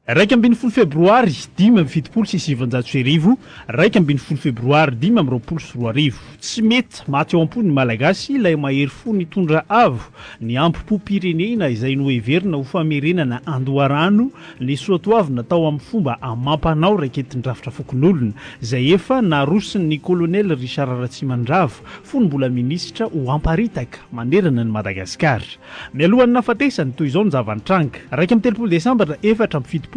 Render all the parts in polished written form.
Raika ambin'ny folo febroary 5/7/2020, raika ambin'ny folo febroary 5/2020. Tsy mety maty ao am-pony Malagasy ilay mahery fo nitondra avo ny ampom-pirenena izay noheverina ho famerenana andoharano ny soatoavy natao amin'ny fomba amampanao raiketin-drafitra fokon'olona izay efa narosiny Kolonely Richard Ratsimandrava fonombola minisitra ho amparitaka manerana ny Madagascar. Mialohan'ny nafatesany toy izao ny zava-nitranga. Raika amin'ny 3 Desambra 4/7/2020,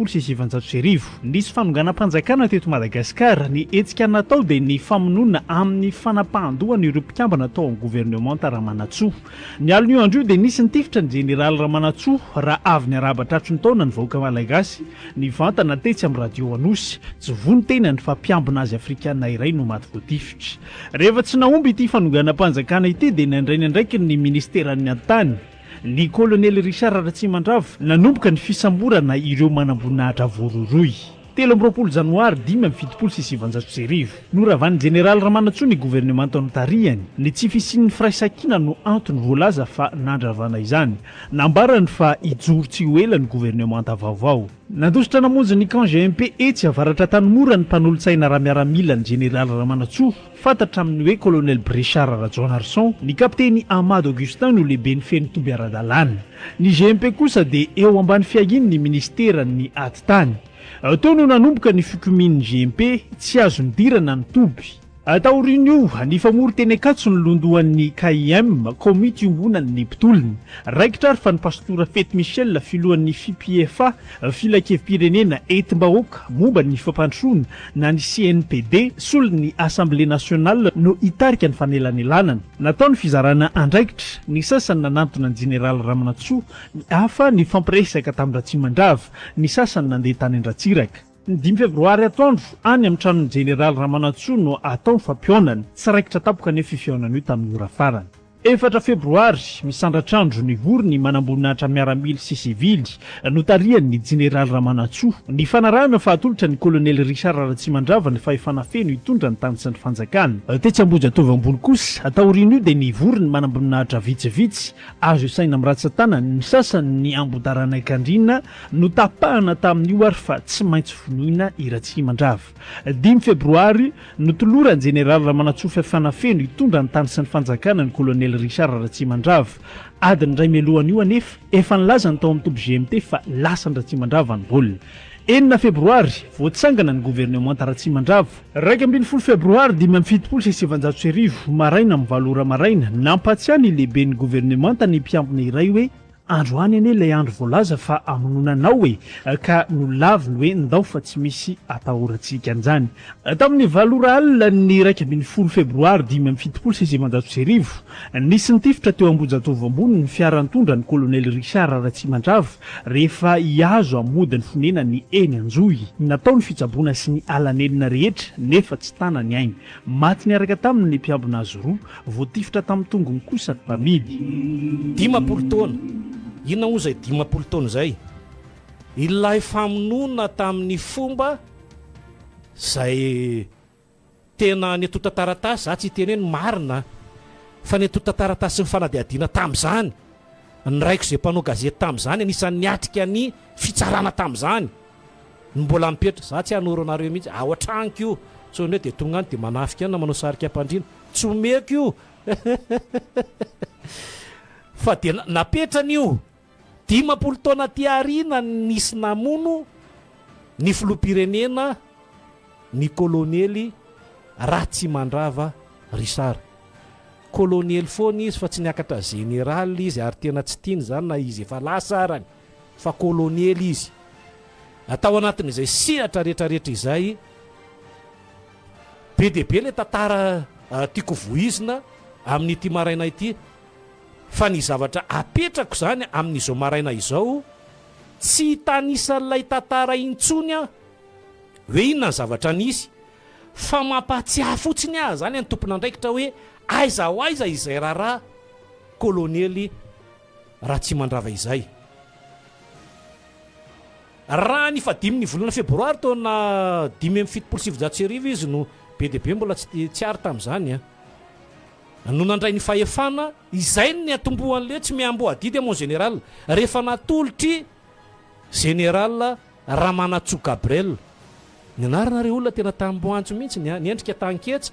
nisy fanonganam-panjakana teto Madagascar. Ny hetsika natao dia ny famonona amin'ny fanapahandohana ireo mpikambana natao amin'ny gouvernement Ramanatsoa. Ny alon'io andro dia nisy nitifitra ny général Ramanatsoa raha avy ny araba-tratro ny taona ny vahoaka Malagasy ny vantana tetsy amin'ny radio anosy tsy vony tena ny fampiambina azy afrikanina iray no maty voatifitra. Rehefa tsy nahomby ity fanonganam-panjakana ity dia nandrainy ndraiky ny ministeran'ny antany ny Kolonely Richard Ratsimandrava nanomboka ny fisamborana ireo manam-boninahitra voaroroy. 13 Janoary 5/7/2020, noravan'ny général Ramanatsoa ny gouvernement tarihany ny tsy fisian'ny firaisankina no antony voalaza fa nandravana izany. Nambarany fa ijoro tsy ho ela ny gouvernement vaovao. Nandositra namonjy ny camp GMP etsy avaratra tanimora ny mpanolo-tsaina raha miaramila ny général Ramanatsoa, fantatra amin'ny hoe colonel Bréchard Rajoelina, ny kapteny Amady Augustin no lehibe ny feno tomby ara-dalàna. Ny GMP kosa dia eo ambany fiaginy ny ministeran'ny atitany. Tao no nanomboka ny fikomin'ny GMP tsy azo nidirana ny toby. Taorin'io ny famory teny akatso ny londohan'ny KIM komity ombonan'ny mpitolony. Raikitra ary fa ny pastora Fety Michel filohan'ny FIPFA filakevim-pirenena entim-bahoaka momba ny fampandrosoana na ny CNPD solo ny Assemblée nationale no hitarika ny fanelanelanana. Nataony fizarana andraikitra ny sasany nanantona ny général Ramanatsoa, ny hafa ny fampiresaka tamin'ny Ratsimandrava, ny sasany nandeha tany Andratsiraka. 5 Febroary atoandro any amin'ny tranon'ny général Ramanatsoa no atao fampionana, tsy raikitra tapoka nefa fifionana io tamin'ny ora farany. 4 Febroary misandratrandro ny vorony manamboninahitra miaramily sy sivily no tarihan'ny général Ramanatsoa. Ny fanarahana fahatolotra ny colonel Richard Ratsimandrava ny fahefana feno hitondra ny tany sy ny fanjakana. Tetsy Ambohijatovo ambony kosa taorian'io dia ny vorony manamboninahitra vitsivitsy azo isaina amin'ny ratsan-tanana, ny sasany ny Ambodaranakandriana no tapahana tamin'io ary fa tsy maintsy fonoina i Ratsimandrava. 5 Febroary no toloran'ny général Ramanatsoa fahefana feno hitondra ny tany sy ny fanjakana ny colonel Richard Ratsimandrava. Adiny iray mialohan'io anefa efa nilaza ny tao amin'ny toby GMT fa lasa ny Ratsimandrava ny volona. 9 Febroary voatsangana ny gouvernement Ratsimandrava. 2 Febroary 5/7/2020, maraina amin'ny 8 ora maraina nampatsiany lehiben'ny gouvernement ny mpiambina iray hoe androany ane ilay andro voalaza fa amononanao hoe ka nolaviny hoe ndao fa tsy misy atahorantsika an'izany. Tamin'ny 8 ora alina ny 1 Febroary 5/7/2020, nisy nitifitra teo Ambohijatovo ambony ny fiarantondra ny colonel Richard Ratsimandrava rehefa hiazo amodiny fonena ny eny Anjoy. Natao ny fitsaboana sy ny alanelina rehetra nefa tsy tana ny ainy. Maty niaraka tamin'ny mpiambina azy roa, voatifitra tamin'ny tongony kosa ny mpamidy. 10 taona. Ina moa zay 10 taona zay ilay famonona tamin'ny fomba zay tena netota taratasy, za tsy teny hoe marina fa netota taratasy ny fanadiadiana tamin'izany. Ny raiko izay mpanao gazety tamin'izany anisan'ny niatrika ny fitsarana tamin'izany ny mbola mipetra. Za tsy hanoro anareo mihitsy ao an-traniko io so hoe dia tonga any dia manafika na manao sarika am-pandriana tsy omeko io fa dia napetrany io 10 taona ty aoriana nisy namono ny filoham-pirenena ny kolonely Ratsimandrava Richard. Kolonely foana izy fa tsy niakatra général izy ary tena tsy tiany zany na izy efa lasa arany fa kolonely izy. Atao anatin'izay sehatra rehetrarehetra izay be dia be le tantara tiako voizina amin'ity maraina ity. Fa ny zavatra apetrako zany amin'izao maraina izao tsy tanisan'ilay tantara intsony a hoe inona ny zavatra nisy fa mampatsiahy fotsiny ahy zany ny tompon'andraikitra hoe aiza ho aiza izay raharaha kolonely Ratsimandrava izay. Raha ny fadimy ny volana Febroary taona 5/7/2020 izy no be dia be mbola tsy ary tamin'izany a. No nandray ny fahefana izay ny atombohan'le tsy miambo adidy mon général rehefa natolotry général Ramanatsoa Gabriel. Ny anaranareo olona tena tamboantso mihitsy ny endrika tanketsa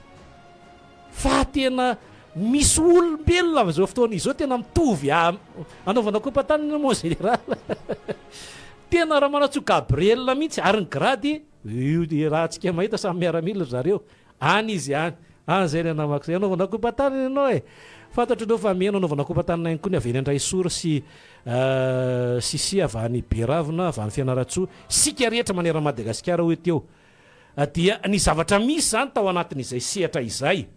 fa tena misy olombelona zao fotoana izao tena mitovy anaovana kopatanina moa général tena Ramanatsoa Gabriel mihitsy ary ny grady io raha antsika mahita samy miaramila zareo any izy any zay ny anamako zay anaovana kopatanina ianao fantatro anao fa mena anaovana kopatanina ihany koa ny aveny Andraisoro sy Sisi avy any Beravina avy any Fianaratsoa sika rehetra manera Madagascar hoe teo dia ny zavatra misy zany tao anatin'izay sehatra izay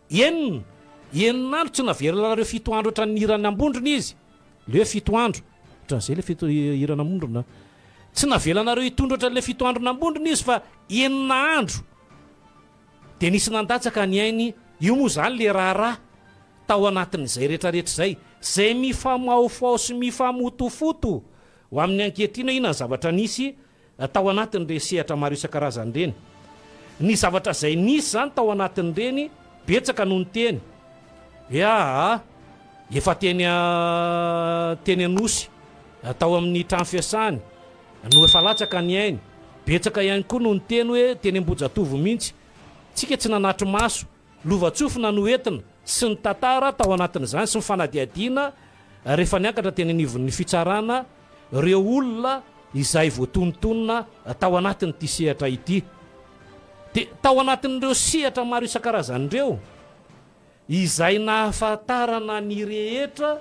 enina andro tsy navelanareo 7 andro ohatran'ny irany ambondrona izy le 7 andro ohatran'izay le irany ambondrona tsy navelanareo hitondra ohatran'le 7 andro nambondrona izy fa enina andro dia nisy nandatsaka ny ainy io moa zany le raharaha tao anatin'izay rehetrarehetra zay zay mifamaofao sy mifamotofoto ho amin'ny ankehitriny ina ny zavatra nisy tao anatin'ireny sehatra maro isan-karazany reny ny zavatra zay nisy zany tao anatin'ireny betsaka noho ny teny efa teny anosy tao amin'ny trano fiasany no efa latsaka ny ainy betsaka ihany koa noho ny teny hoe teny Ambojatovo mihitsy tsika tsy nanatro maso lovatsofina no entina sy ny tantara tao anatin'izany sy ny fanadiadiana rehefa niakatra teny anivon'ny fitsarana reo olona izay voatonontonona tao anatin'ity sehatra ity dia tao anatin'ireo sehatra maro isan-karazan'ireo izay nahafantarana ny rehetra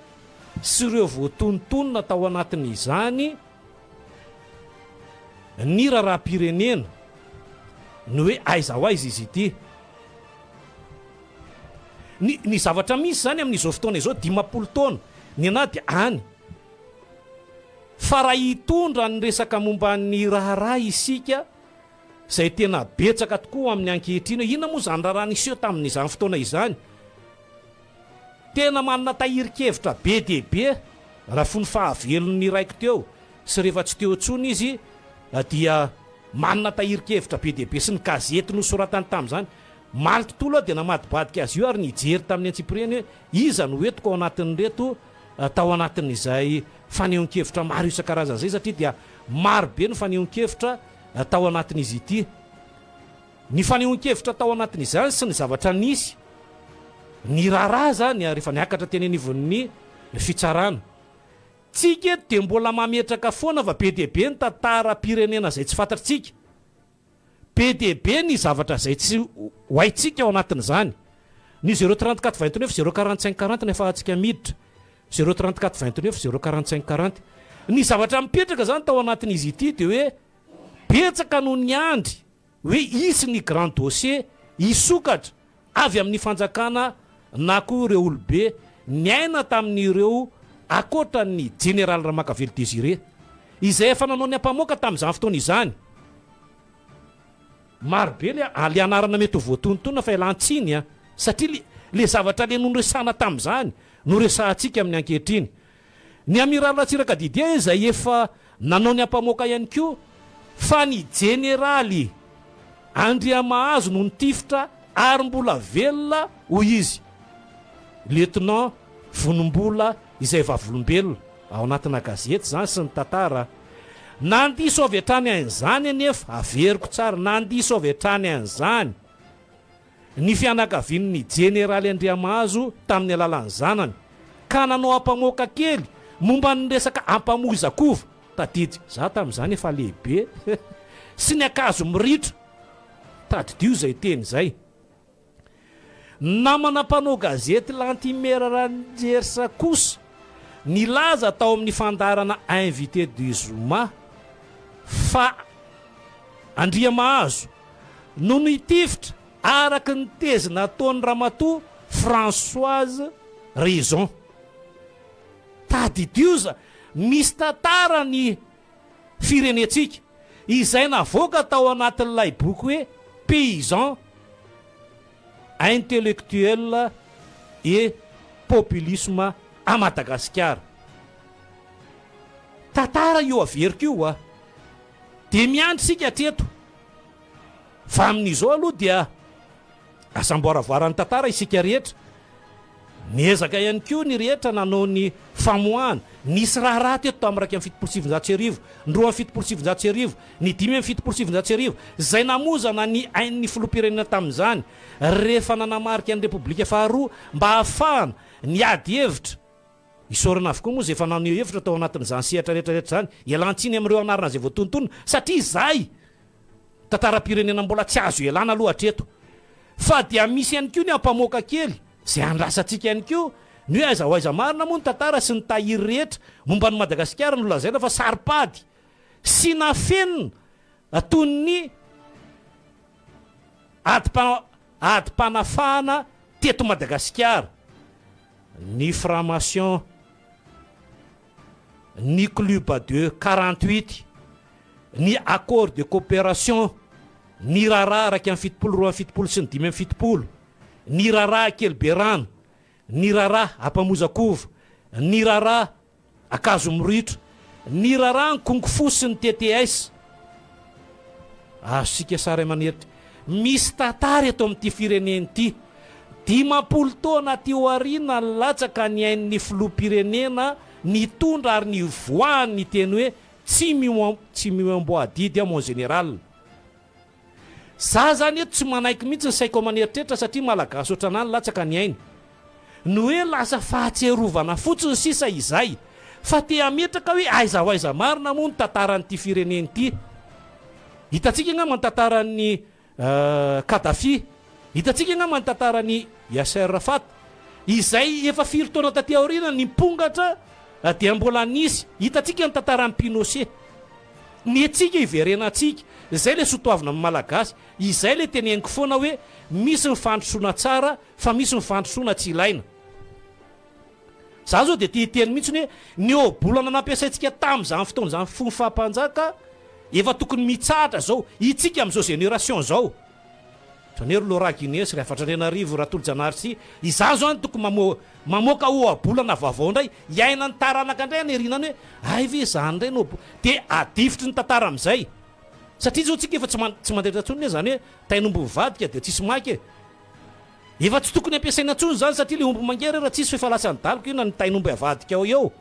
sy ireo voatonontonona tao anatin'izany ny raharam-pirenena no hoe aiza ho aiza izy ity ny zavatra misy zany amin'izao fotoana izao 50 taona ny anahy dia any fa raha hitondra ny resaka momba ny raharaha isika zay tena betsaka tokoa amin'ny ankehitriny inona moa zany raha niseo tamin'izany fotoana izany tena manana tahirikevitra be dehibe raha fony fahavelon'ny raiko teo sy rehefa tsy teo ntsony izy dia manana tahirikevitra be dehibe sy ny gazety no soratany tamin'izany maly tontolo aho dia namadibadika azy io ary nijery tamin'ny antsipireny hoe iza no entiko ao anatin'reto tao anatin'izay fanehonkevitra maro isan-karazana zay satria dia marobe ny fanehonkevitra tao anatin'izy ity ny fanehonkevitra tao anatin'izany sy ny zavatra nisy ny raharaha zany rehefa niakatra teny anivon'ny fitsarana tsika dia mbola mametraka foana fa be dehibe ny tantaram-pirenena zay tsy fantatritsika be dehibe ny zavatra zay tsy hoaitsika ao anatin'izany ny 034 29 045 40 nefa atsika miditra 034 29 045 40 ny zavatra mipetraka zany tao anatin'izy ity dia hoe betsaka no ny andry hoe isy ny grand dossier isokatra avy amin'ny fanjakana na koa ireo olobe ny aina tamin'ireo akoatra ny général Ramakavely Désiré izay efa nanao ny ampamoaka tamin'izany fotoana izany marobe le anarana mety ho voatonotona fa elantsiny satria le zavatra le noresana tamin'izany no resahantsika amin'ny ankehitriny ny amiral Ratsimandrava izay efa nanao ny ampamoaka ihany koa fa ny généraly Andriamahazo no Nitifitra ary mbola velona hoy izy lieutenant vonombola izay vavolombelona ao anatina gazety zany sy ny tantara nandiso avy hatrany an'izany anefa averiko tsara nandiso avy hatrany an'izany ny fianakavian'ny généraly Andriamahazo tamin'ny alalan'ny zanany ka nanao ampamoaka kely momba ny resaka ampamoizakova tadidy za tamin'izany efa lehibe sy ny akazo miritra tadidio zay teny zay namana mpanao gazety Lantimera Ranjersa kosa ny laza tao amin'ny fandarana invité du Zuma fa Andriamahazo no Nitifitra araka ny tezy nataon'ny Ramatoa Françoise Raison tadidiuza misy tantara ny firenetsika izay navoaka tao anatin'ilay boky hoe paysan intellectuel et populisme à Madagascar tantara io averiko io dia miandry sika teto fa amin'izao aloha dia asamboaravoarany tantara isika rehetra niezaka ihany koa ny rehetra nanao ny famoahana. Nisy raha teto tamin'ny raika amin'ny 7.7 ndroa amin'ny 7.7 ny 5 amin'ny 7.7 zay namozana ny ain'ny filoham-pirenena tamin'izany rehefa nanamarika ny repoblika faharoa mba hahafahana ny ady hevitra isorana avokoa moa zay efa nanao hevitra tao anatin'izany sehatra rehetrarehetra zany ialantsiny amin'ireo anarana zay voatontonona satria zay tantara-pirenena mbola tsy azo elana aloha hatreto fa dia misy ihany koa ny ampamoaka kely zay andrasantsika ihany koa ny hoe aiza marina moa ny tantara sy ny tahiry rehetra momba ny Madagasikara no lazaina fa saripady sy nafenina toy ny adi-panafahana teto Madagasikara ny formation ny club de 48 ny accord de coopération ny rara raika amin'ny 70 sy ny 5 amin'ny 70 ny rara kelyberano ny rara ampamozakova ny rara akazo miritra ny rara ny kongofo sy ny TTS azosika sara maneritra misy tantara eto amin'ity fireneny ity 50 taona ty oarina latsaka ny ain'ny filoham-pirenena ny tondra ary ny voahany ny teny hoe tsy mioamboadidy mon général. Za zany eto tsy manaiky mihitsy ny saiko maneritretra satria malagasy ohatranany latsaka ny ainy no hoe lasa fahatserovana fotsiny sisa izay fa te ametraka hoe aiza marina moa ny tantaran'ity fireneny ity. Hitantsika ngamba ny tantaran'ny Kadhafi, hitantsika ngamba ny tantaran'ny Yasser Arafat izay efa 4 taona taty aoriana ny mpongatra dia mbola nisy. Hitantsika ny tantaran'ny Pinochet ny etsika iverenantsika izay le sotoavina amin'ny malagasy izay le teneniko foana hoe misy ny fandrosoana tsara fa misy ny fandrosoana tsy ilaina. Za zao dia tia hiteny mihitsy hoe ny obolana nampiasaintsika tamin'izany fotoana zany fony fampanjaka efa tokony mitsahatra zao itsika amin'izao génération zao. Tranery Laurent Guinness rehefa Trandrainarivo Ratolo-Janahary sy izany zao any tokony mamoaka oabolana vaovao indray iaina ny taranaka indray anerinany hoe ay ve zany indray no dia adifitry ny tantara amin'izay satria zao tsika efa tsy mandetra ntsony zany hoe tainombo mivadika dia tsisy maky efa tsy tokony ampiasaina ntsony zany satria le ombo mangery raha tsisy efa lasa nydaloko io na ny tainombo avadika ao eo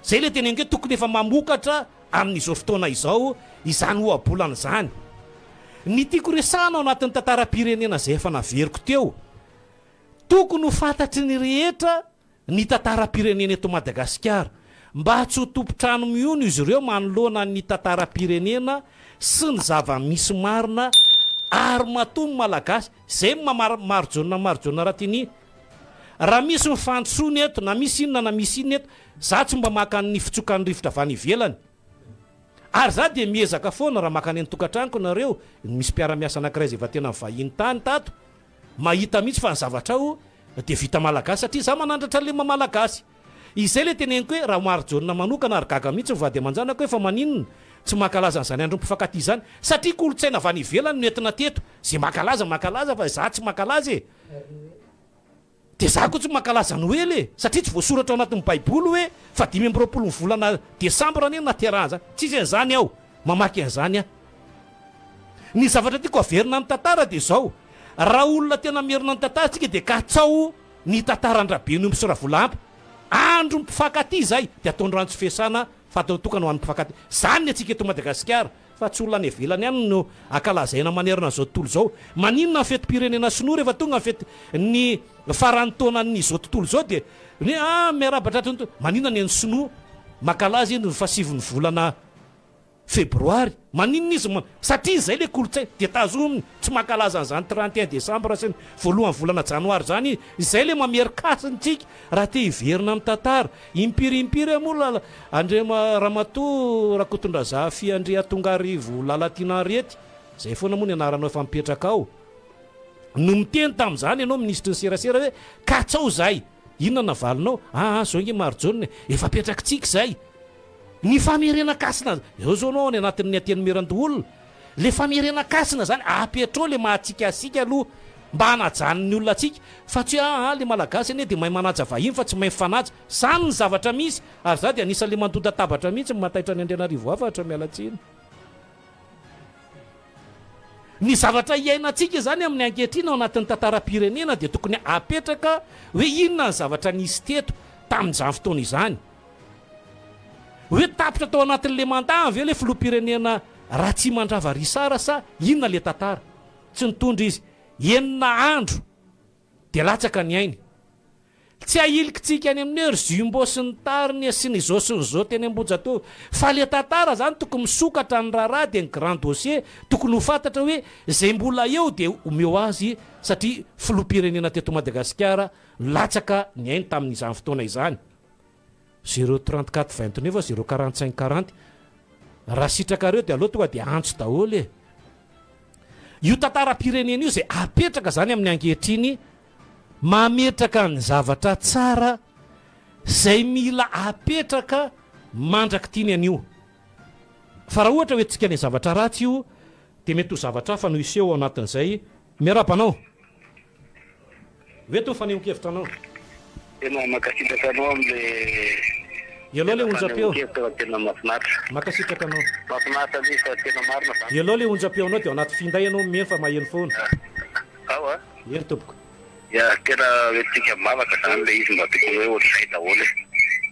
zay le tena hoe tokony efa mamokatra amin'izao fotoana izao izany oabolana zany. Ny tiako resana ao anatin'ny tantara-pirenena zay efa naveriko teo tokony ho fantatry ny rehetra ny tantara-pirenena eto Madagasikara mba tsy ho tompotrano mihono izy ireo manoloana ny tantara-pirenena sy ny zava-misy marina ary matomy malagasy zay marojaona ratiny. Raha misy ny fandrosoany eto na misy inona na misy inona eto za tsy mba maka ny fitsokan'ny rivotra avany ivelany ary za dia miezaka foana raha maka ny tokantranoko nareo misy mpiara-miasa anankiray zay efa tena vahiny tany tato mahita mihitsy fa ny zavatra ao dia vita malagasy satria za manandratra lema malagasy izay le teneniko hoe raha marojaona manokana ary gaga mihitsy mivady amanjanako hoe fa maninona tsy makalaza n'izany andro mpifankaty zany satria kolotsaina avany ivelany no entina teto zay makalaza fa za tsy makalaza e dia za koa tsy makalaza ny oely satria tsy voasoratra ao anatin'ny baiboly hoe fa 5 ny volana desambra any na terana zany tsisy an'izany aho mamaky an'izany ny zavatra tiako averina ny tantara dia zao raha olona tena merina ny tantara tsika dia katsao ny tantaran-drabe no misy ravolamba andro mpifankaty zay dia ataondrano tsy fiasana fa atao tokana ho an'ny mpifankaty zany ny atsika eto Madagasikara fa tsy olona ny evelany ihany no akalazaina manerina zao tontolo zao. Maninona ny fetim-pirenena sinoa rehefa tonga ny farany taonan'ny zao tontolo zao dia miarabatra tontolo maninona ny sinoa makalaza eny ny fasivony volana febroary maninona izy satria zay le kolotsaina dia tazominy tsy makalaza an'izany 31 desambra sy ny voalohany volana janoary zany izay le mamerikasinytsika raha te hiverina amin'ny tantara impirimpiry moa Andrema Ramatoa Rakotondrazafy Fiandria Tongarivo Lalatina Arety zay foana moa ny anaranao efa mipetraka ao no miteny tamin'izany ianao ministry ny serasera hoe katsao zay inona navalinao zao nge marojaona efa petrakitsika zay ny famerenakasina zao anao any anatin'ny atenimerandoolona le famerenakasina zany apetrao le mahatsika asika aloha mba hanajanony olona atsika fa tsy le malagasy ane dia mahay manaja vahiny fa tsy mahay fanaja sany ny zavatra misy ary za dia anisan'le mandoda tabatra mihitsy mataitra ny Andrianarivo afatra mialatsiny ny zavatra iainantsika zany amin'ny ankehitriny ao anatin'ny tantaram-pirenena dia tokony apetraka hoe inona ny zavatra nisy teto tamin'izany fotoana izany, hoe tapitra tao anatin'le mandaha ve le filoham-pirenena Ratsimandrava Risara sa inona le tantara. Tsy nitondra izy enina andro dia latsaka ny ainy, tsy ahilikitsika any amin'ny hery zumbo sy ny tariny sy ny zao sy ny zao teny Ambohijatovo, fa le tantara zany tokony misokatra ny raharaha dia ny grand dossier tokony ho fantatra hoe zay mbola eo dia omeo azy, satria filoham-pirenena teto Madagasikara latsaka ny ainy tamin'izany fotoana izany. 034 29 045 40 raha sitrakareo dia aloha tonga dia antso daholo e. Io tantaram-pirenena io zay apetraka zany amin'ny ankehitriny, mametraka ny zavatra tsara zay mila apetraka mandraky tiany an'io. Fa raha ohatra hoe tsika ny zavatra ratsy io dia mety ho zavatra hafa no iseho ao anatin'izay. Miarapanao veto fanehonkevitra anao tena makasitraka anao am'le aloha le onjam-peo tena mahafinaritra makasitraka anao mahafinaritra ny fa tena marina zany. aloha le onjam-peo anao dia ao anaty finday anao mien fa maheno foana. Ao a eny tompoko. ya tena hoentsika mavaka zany le izy mba tokony hoe ohatr'izay daholo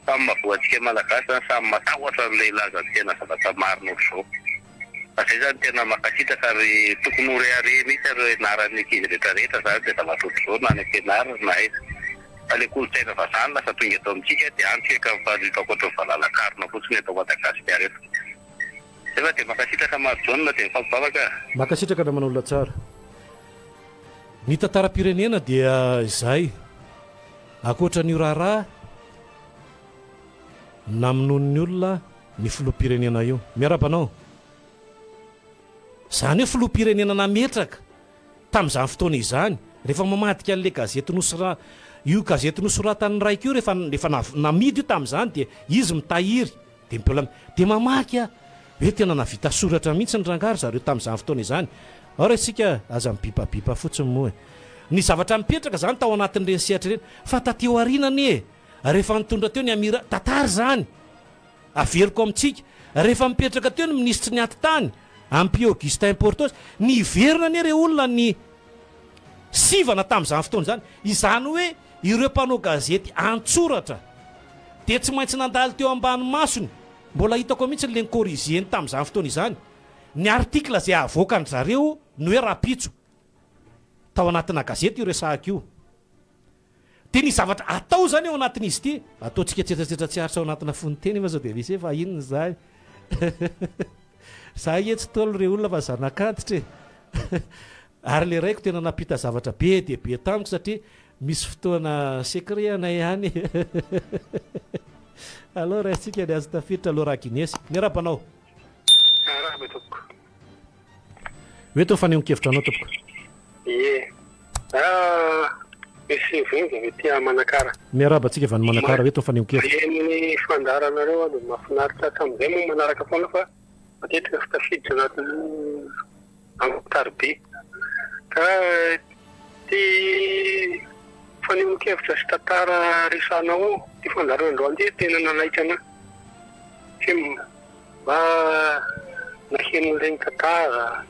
samy mahavoantsika Malagasy samy matahotra n'le ilazan-tena zavatra marina ohatr'izao. Zay zany tena makasitraka ary tokony ho rehare mihitsy ary anaran'ny ankizy rehetrarehetra zany dia zavatra ohatr'izao na any am-pianarana na aiza. Ale kolotsaina vazany lasa tonga eto amintsika dia antsika mifahandritra ankoatra ny valalakarona fotsiny eto Madagasikara eto. Zay fa dia makasitraka marojaonina dia mifampivavaka. Makasitraka namanao olona tsara. Ny tantaram-pirenena dia izay akoatra ny raharaha naminon'ny olona ny filoham-pirenena io. Miarabanao zany hoe filoham-pirenena nametraka tamin'izany fotoana izany, rehefa mamadika an'le gazety nosora io gazety nosoratan'ny raika io rehefa namidy io tamin'izany dia izy mitahiry dia mipolamy dia mamaky hoe tena navita soratra mihitsy ny rangary zareo tamin'izany fotoana izany. Ora isika aza mibipabipa fotsiny moa ny zavatra mipetraka zany tao anatin'ireny sehatra ireny, fa tateo arinany rehefa nitondra teo ny amira tantara zany averiko amintsika, rehefa mipetraka teo ny ministry ny atitany ampy Augustin Portos ny iverina ny ireo olona ny sivana tamin'izany fotoana zany, izany hoe ireo mpanao gazety antsoratra dia tsy maintsy nandalo teo ambany masony. Mbola hitako mihitsy le nikorizeny tamin'izany fotoana izany ny artikla zay avoakany zareo no hoe rapitso tao anatina gazety io resahaka io. Dia ny zavatra atao zany ao anatin'izy ity ataontsika tsetratsetra tsy aritra ao anatina foniteny fa zao dia misy fa inona zany za etsy tolo re olona fa zanakantitra ary le raiko tena napita zavatra be dia be tamiko satria misy fotoana sekreana ihany aloha rahatsika ny azo tafiditra aloha raha Ginesy. Miarabanao hoe fanehonkevitra anao tompoko. Misy vinga mety Manakara. Miaraba tsika va ny Manakara hoe fanehonkevitra. Ny fandaranareo no mahafinaritra tamin'izay moa manaraka foana fa matetika fitafiditra anatin'ny ambotarbe. Ka ty fanehonkevitra sy tantara resanao ty fandarana androany tena nanaitra mba naheno regny tantara.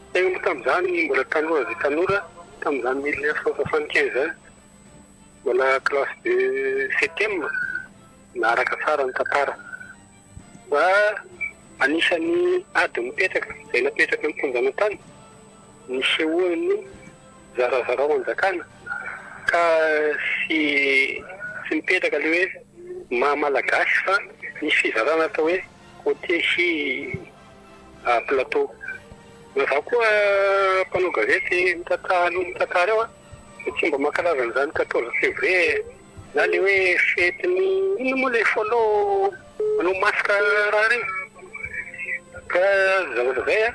Tegna tamin'izany mbola tanora tanora tamin'izany 1975 zany mbola classe de septième naaraka tsara ny tantara. Mba anisan'ny ady mipetraka izay napetraka ny tonjana tany ny sehoan'ny zarazarao anjakana ka sy mipetraka le hoe Malagasy fa nisy fizarana atao hoe côté sy plateau. Za koa mpanao gazety mitantara eo tsy mba mankarazana zany 14 février na le hoe fetiny ino moa le folo manao masaka raha reny. Ka zavatra zay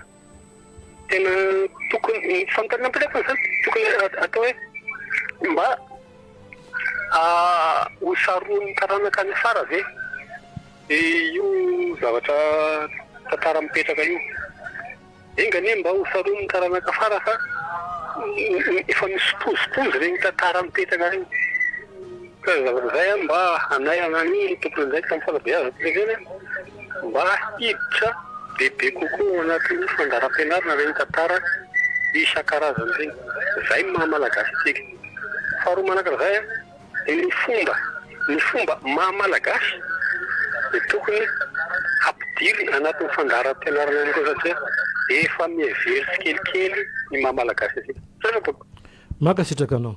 tena tokony fantarina ampirefa zany tokony atao hoe mba ho saroan'ny taranaka ny afara ve io zavatra tantara mipetraka io. Engane mba ho saroan'ny taranaka afara fa efa misy pozipozy regny tantara mipetraka regny. Ka zavatra zay mba anay anany tokony ndraiky tamin'ny fanabeazana mba hiditra bebe kokoa anatin'ny fandaram-pianarana regny tantara isan-karazany regny zay mahamalagasy tsika faharoa manakazay ny fomba mahamalagasy dia tokony ampidiry anatin'ny fandaharam-pianarana any koa satria efa mihevery tsikelikely ny mahamalagasy asika saatoko makasitraka anao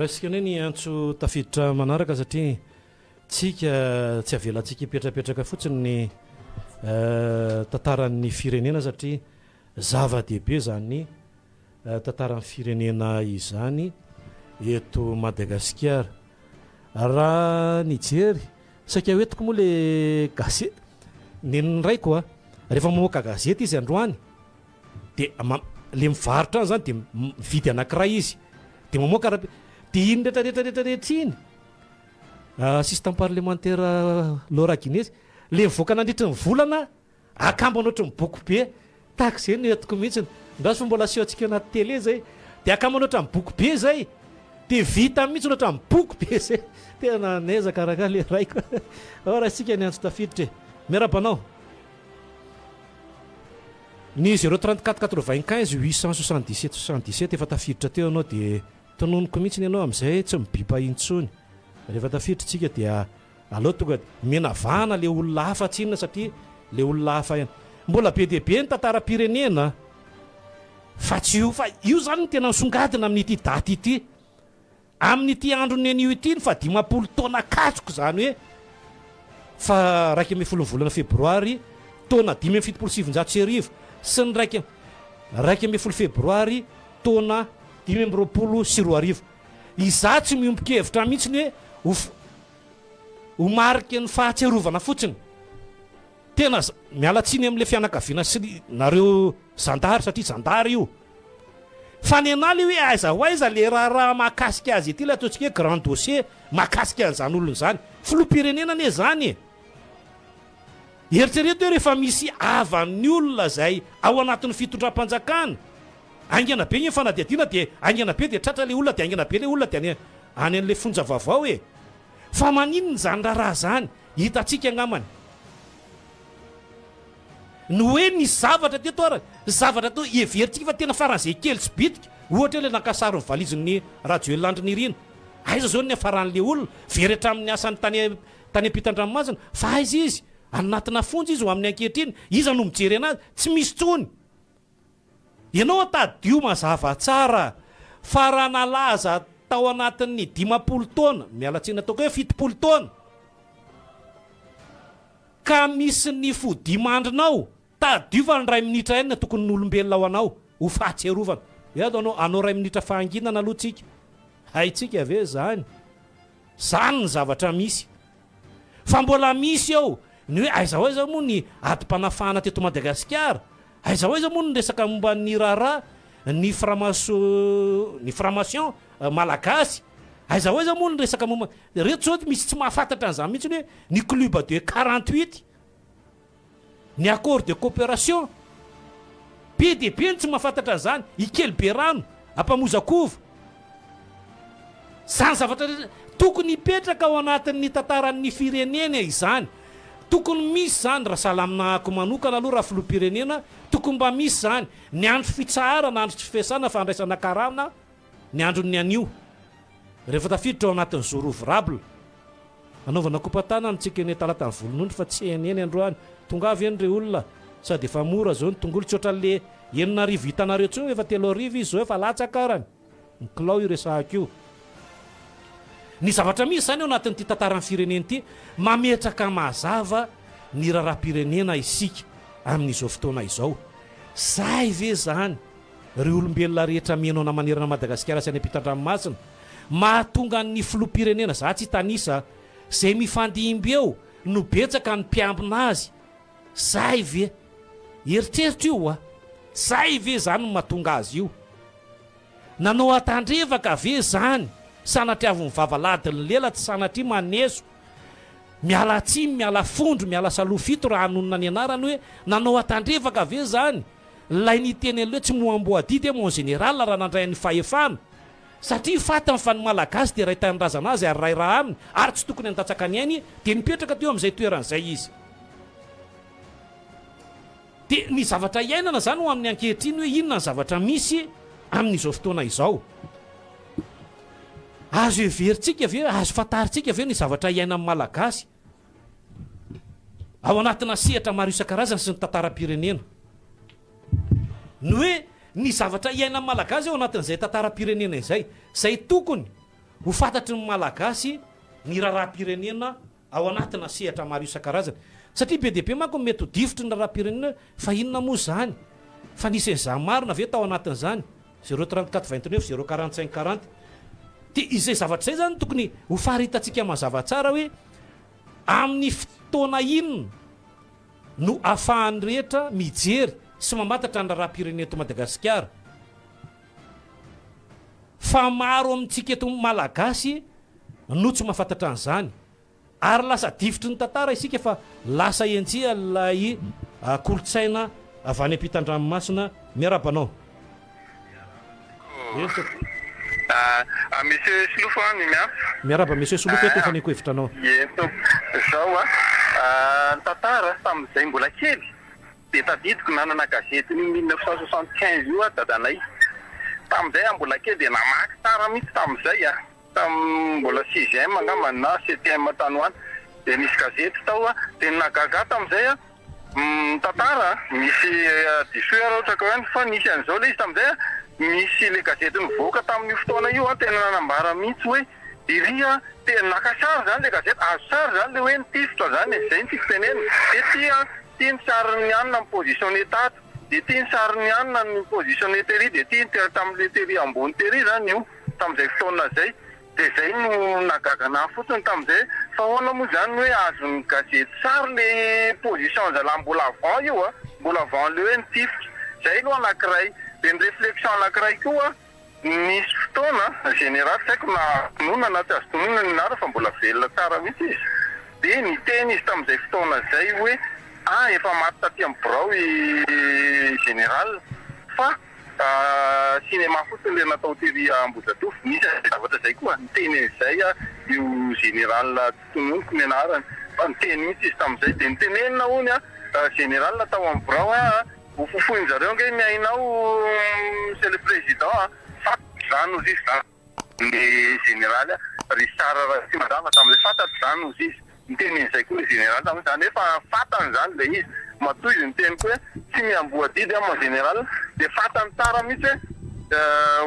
raisika ne ny antso tafiditra manaraka satria tsika tsy avelantsika hipetrapetraka fotsiny ny tantaran'ny firenena satria zava-dehibe zany tantaran'ny firenena izany eto Madagascar raha nijery saika hoetiko moa le gazety nenray koa rehefa mamoaka gazety izy androany dia le mivarotra any zany dia mividy anankiray izy dia mamoaka dia iny rehetrarehetrarehetra iny système parlementaire Laura Guinness le mivoaka nandritra ny volana akamba anatry ny boky be tahaka izay no etiko mihitsiny ndraso fa mbola sioantsika anaty télé zay dia akamba anatra ny boky be zay dia vita mihitsy anatra ny boky be zay tena nezaka raha le raiko raha sika ny antso tafiditra miarabanao ny 034 95 877 77 efa tafiditra teo anao dia tononoko mihitsy ny anao amin'izay tsy mibipa intsony rehefa tafiditra tsika dia aloha tonga menavana le olona hafa tsinona satria le olona hafa ihany mbola be dia be ny tantaram-pirenena fa tsy io fa io zany ny tena nisongadina amin'ity daty ity amin'ity andro ny anio ity fa 50 taona katsoko zany hoe fa 1 volana febroary taona 577 sy ny 1 febroary taona 520 iza tsy miombokevitra mihitsy hoe ho mariky ny fahatserovana fotsiny tena mialatsiny amin'le fianakaviana sy nareo zandary satria zandary io fa ny Nally hoe aiza ho aiza le raha mahakasika azy ity le ataontsika hoe grand dossier mahakasika an'izany olona zany filoham-pirenena ane zany eritrereto hoe rehefa misy avan'ny olona zay ao anatin'ny fitondram-panjakana angana be ny fanadiadiana dia angana be dia tratra le olona dia angana be le olona dia any an'le fonja vaovao e fa maninony zany raha zany hitantsika agnamany no hoe ny zavatra teto ara zavatra to everitsika fa tena faran'izay kely tsy bitika ohatra le nakasaro ny valizin'ny Rajoelina Andry nirina aiza zao ny afaran'le olona veritra amin'ny asany tany ampitan-dranomasina fa aiza izy anatina fonja izy ho amin'ny ankehitriny iza no mijery anazy tsy misy tsony ianao atadio mazava tsara fa raha nalaza tao anatin'ny 50 taona mialatsina ataoko hoe 70 taona ka misy ny fodimandrinao tadio fa ny 2 minitra ihany na tokony n'olombelona ao anao ho fahatserovana anao 2 minitra fahanginana aloha tsika haitsika ave zany ny zavatra misy fa mbola misy ao ny hoe aiza ho aiza moa ny adim-panafahana teto Madagascar aiza ho aiza moa ny resaka momba ny raharaha ny formation malagasy aiza ho aiza moa ny resaka momba reto zao misy tsy mahafantatra an'izany mihitsy hoe ny club de 48 ny accord de coopération be dia be ny tsy mahafantatra an'izany ikely be rano ampamozakova zany zavatra tokony hipetraka ao anatin'ny tantaran'ny firenena izany tokony misy zany raha salaminahako manokana aloha raha filoham-pirenena tokony mba misy zany ny andro fitsahara na andro tsy fiasana fandraisana karana ny andron'ny anio rehefa tafiditra ao anatin'ny jour ouvrable anaovana kopatana ntsika ny talatany volonondry fa tsy eneny androany tonga avy eny re olona sady efa mora zao ny tongolo tsy ohatran'le 9 hitanareo tsony efa 3 izy zao efa latsakarany ny kilao io resahako io ny zavatra misy zany ao anatin'ity tantaran'ny firenena ity mametraka mazava ny raharam-pirenena isika amin'izao fotoana izao zay ve zany ry olombelona rehetra mianao na manerana Madagasikara sy any ampitan-dranomasina mahatonga ny filoham-pirenena za tsy tanisa zay mifandimby eo no betsaka ny mpiambina azy zay ve eritreritra io zay ve zany no mahatonga azy io nanao atandrevaka ve zany sanatriavony vavaladiny lela tsy sanatria maneso miala tsimy miala fondro miala salofito raha anonona ny anarany hoe nanao atandrevaka ve zany lay niteny an'le hoe tsy moamboadity mon général raha nandray ny fahefana satria fatany fa ny malagasy dia raha hitanindrazana azy ary ray raha aminy ary tsy tokony andatsaka ny ainy dia mipetraka teo amin'izay toeran'izay izy dia ny zavatra iainana zany ho amin'ny ankehitriny hoe inona ny zavatra misy amin'izao fotoana izao. Azo everintsika ve, azo fantaritsika ve ny zavatra iaina amin'ny Malagasy ao anatina sehatra maro isan-karazany sy ny tantaram-pirenena. Ny hoe ny zavatra iaina amin'ny Malagasy ao anatin'izay tantaram-pirenena izay tokony ho fantatry ny Malagasy ny raharam-pirenena ao anatina sehatra maro isan-karazany. Satria be dia be manko mety ho difotry ny raharam-pirenena fa inona moa zany? Fa nisy an'izany marina ve tao anatin'izany 034 29 045 40. Dia izay zavatra izay zany tokony ho faharitantsika mazava tsara hoe amin'ny fotoana inona no ahafahan'ny rehetra mijery sy mamantatra ny raharam-pirenena eto Madagasikara. Fa maro amintsika eto Malagasy no tsy mahafantatra an'izany, ary lasa difotry ny tantara isika fa lasa enjia lay kolotsaina avy any ampitan-dranomasina. Miarabanao. Monsieur Sloufo any miaraba monsieur Sloufo eto faneko hevitranao. Zao tantara tamin'izay mbola kely dia tadidiko nanana gazety ny 1975 io dadanay. Tamin'izay mbola kely dia namaky tsara mihitsy tamin'izay mbola 6e angamba na 7e tanoana dia nisy gazety tao dia nagaga tamin'izay tantara misy diffeur ohatra ka hoe fa nisy an'izao le izy tamin'izay misy le gazety nivoaka tamin'io fotoana io tena nanambara mihitsy hoe iria tena nakasary zany le gazety azo sary zany le hoe nitifitra zany zay ny tikitenena dia tia ny sariny anina ny positionné tato dia tia ny sariny anina ny positionné tery dia tia ny tamin'le tery ambony tery zany io tamin'izay fotoana zay. Dia zay no nagagana fotsiny tamin'izay fa hoana moa zany hoe azony gazety sary le position zala mbola avant io mbola avant le hoe nitifitra zay aloha anankiray. Dia ny réflexion anankiray koa nisy fotoana général saiko na tonona na tsy azo tonona ny nara fa mbola velona tsara mihitsy izy. Dia niteny izy tamin'izay fotoana zay hoe efa maty taty amin'ny birao i général fa cinéma fotsiny le natao tery Ambozatofo. Misy zavatra zay koa niteny izay io général tononiko ny anarany fa niteny mihitsy izy tamin'izay dia nitenenina hony général natao amin'ny birao ho fofoiny zareo nge miainao monsieur le président fatatry zany ozy izy le général Richard Ratsimandrava tamin'izay fatatry zany ozy izy. Nitenen'izay koa le général tamin'izany efa fatany zany le izy matoy izy niteny koa tsy miamboadidy ma général dia fatany tsara mihitsy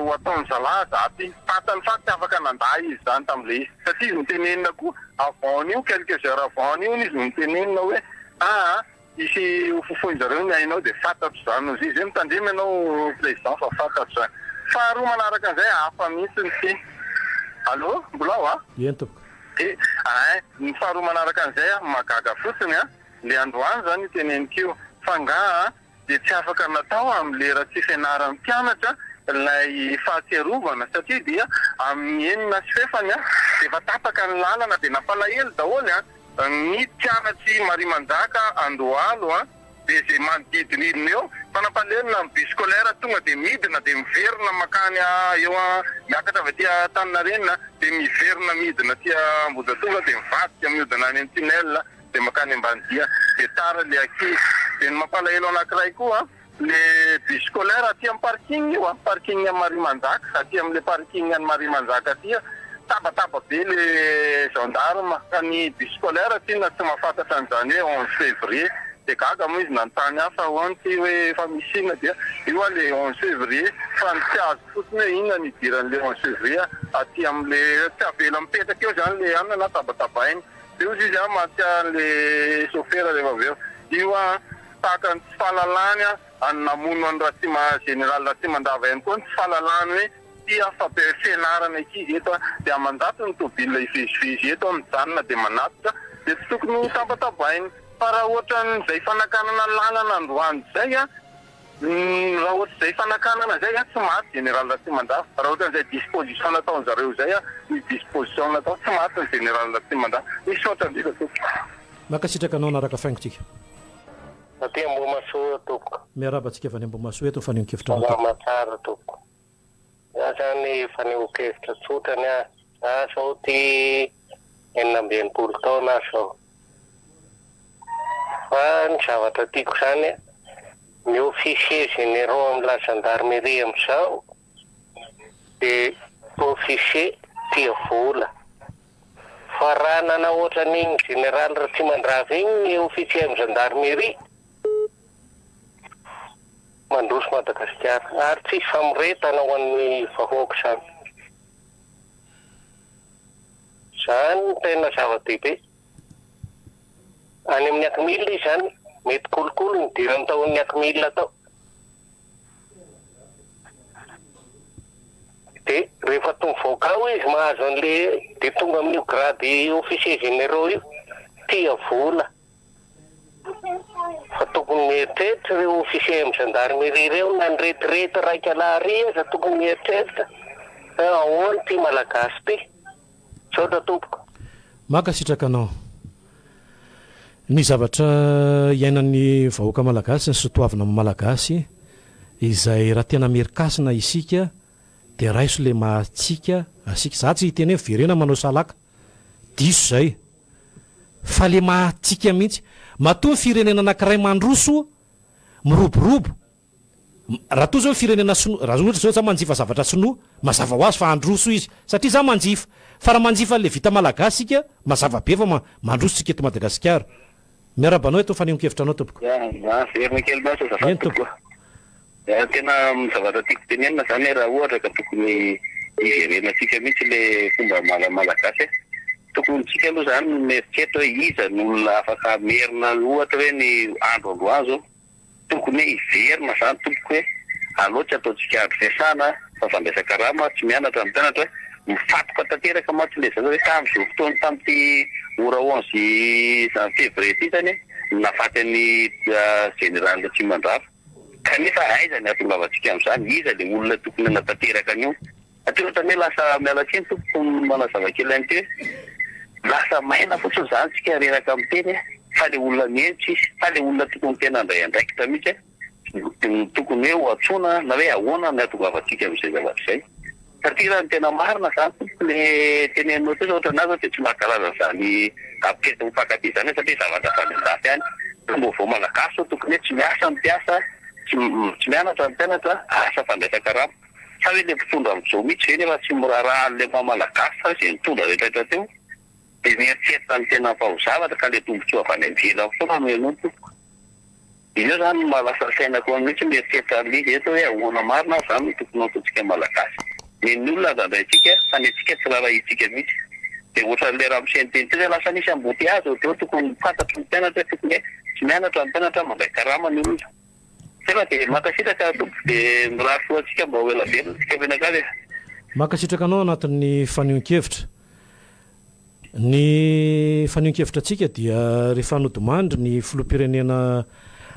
ho ataony zala zaty fatany fa tsy afaka nanday izy zany tamin'le izy satria izy nitenenina koa avant io quelques heures avant io izy nitenenina hoe isy ho fofoiny zareo miainao dia fatatry zany ozy izy mitandremy ianao président fa fatatry zany. Faharoa manaraka an'izay hafa mihitsy ny ty allo mbola ao entoko. Ny faharoa manaraka an'izay magaga fotsiny le androany zany iteneniko fa nga dia tsy afaka natao amin'ny lera tsy fianaran'ny mpianatra ilay fahatsiarovana satria dia amin'ny enina sy fefany dia efa tapaka ny lalana dia nampalahelo daholo ny mpianatry Marimanjaka Andohalo dia zay manodidinidina eo fa nampalahelo ny bus scolaire tonga dia midina dia miverina makany eo miakatra avy aty Tananan'ny dia miverina midina aty Ambozatofo dia mivadika miodina any amin'ny tunnel dia makany Ambanidia dia tara le aky. Dia ny mampalahelo anankiray koa le bus scolaire aty amin'ny parking io parking amin'ny Marimanjaka aty amin'le parking any Marimanjaka aty tabataba be le gendarme ka ny bus scolaire aty na tsy mahafantatra an'izany hoe 11 février dia gaga moa izy nanontany hafa hoany ty hoe fa misina dia io le 11 février fa ny tsy azo fotsiny hoe inona ny idiran'le 11 février aty amin'le tsy avela mipetraka eo zany le anina na tabatabainy dia ozy izy maty an'le chauffeur rehefa avy eo io tahaka ny tsy fahalalany namono any général Ratsimandrava ihany koa ny tsy fahalalany hoe tia fianarana ankizy eto dia mandato ny tobila ivezivezy eto mijanona dia manatitra dia tsy tokony ho tabatabainy fa raha ohatra n'izay fanakanana lalana androany zay raha ohatra izay fanakanana zay tsy maty général Ratsimandrava raha ohatra n'izay disposition nataony zareo zay ny disposition natao tsy maty ny général Ratsimandrava misy ohatra ndrika toko makasitraka anao naraka faingotsika aty Ambomasoa toko miarabantsika avy any Ambomasoa eto faneho-kevitra matsara toko zany faneho-kevitra tsotrany sao ty 19 taona sao fa ny zavatra tiako zany Ny officier généraux amin'ny la gendarmerie amin'izao dia officier tia vola. Fa raha nana ohatran'iny général Ratsimandrava iny ny officier amin'ny gendarmerie mandroso Madagascar ary tsisy famoretana ho an'ny vahoaka izany. Izany no tena zava-dehibe. Any amin'ny akimila izany mety kolokolo ny dirany taon'ny akimila tao. Dia rehefa tonga voakao izy mahazo an'ilay dia tonga amin'io grady officier généraux io tia vola. Fa tokony mieritreritra ireo officier amin'ny gendarmerie ireo na ny retirety raika lahariza tokony mieritreritra. Ahoana ty malagasy ty? Saotra tompoko. Maka sitrakanao. Ny zavatra iainan'ny vahoaka malagasy ny sotoavina amin'ny malagasy izay raha tena merikasina isika dia raiso le mahatsika asika. Za tsy hiteny hoe verena manao salaka diso zay fa le mahatsika mihitsy. Matoa firenena anankiray mandroso miroborobo. Raha toa zao firenena sinoa, raha ohatra zao za manjifa zavatra sinoa mazava ho azy fa androso izy satria za manjifa. Fa raha manjifa le vita malagasy sika mazava be fa mandroso sika eto Madagasikara. Miarabanao eto fanehonkevitra anao tompoko. Verina kely basa zafatokoa. Tena zavatra tiako tenenina zany raha ohatra ka tokony iverenantsika mihitsy le fomba malagasy. Tokony tsika aloha zany mieritreritra hoe iza ny olona afaka merina ohatra hoe ny andro androazo tokony hoe iverina zany tompoko hoe aloatra ataontsika andro fiasana fa fandraisaka rama tsy mianatra amin'ny mpianatra hoe mifatoka tanteraka maty le zany hoe tamin'izao fotoana tamin'ity ora 11 février ity zany nafaty ny général Ratsimandrava. Kanefa aiza ny atongavantsika amin'izany iza le olona tokony natanteraka an'io. Ateo ohatra hoe lasa mialatsiny tompoko manazava kely an'ity lasa maina fotsiny zany tsika reraka amin'ny teny fa le olona mientsy fa le olona tokony tena andray andraikitra mihitsy tokony hoe ho atsoina na hoe ahoana ny atongavantsika amin'izay zavatra izay. Satria raha ny tena marina zany le tenenao teo ohatra anazy dia tsy mahakalaza zany apeta ho mpakaty zany satria zavatra fanendafy ihany. Mbovao malagasy tokony hoe tsy miasa mpiasa tsy mianatra ny mpianatra asa fandraisaka rano. Sa hoe le mpitondra amin'izao mihitsy zay nefa tsy moraraha le mamalagasy sa izay mitondra rehetrarehetra teo dia mieritreritra ny tena mpahozavatra ka le tombotsoa avy any ivelany foana no enao tompoko. Io zany mahalasa sainako mihitsy mieritreritra an'izy eto hoe ahoana marina zany tokony ataontsika malagasy. Ny olona zandrayntsika fa ny antsika tsy rarahitsika mihitsy. Dia ohatran'ilay raha misy teny teny lasa nisy amboteazy dia tokony fantatry ny mpianatra tokony hoe tsy mianatra ny mpianatra mandray karama ny olona. Tena dia makasitraka tompoko dia mirary foantsika mba ho ela velona tsika menakavy. Makasitraka anao anatin'ny fanehonkevitra. Ny fanehonkevitra antsika dia rehefa nodimandry ny filoham-pirenena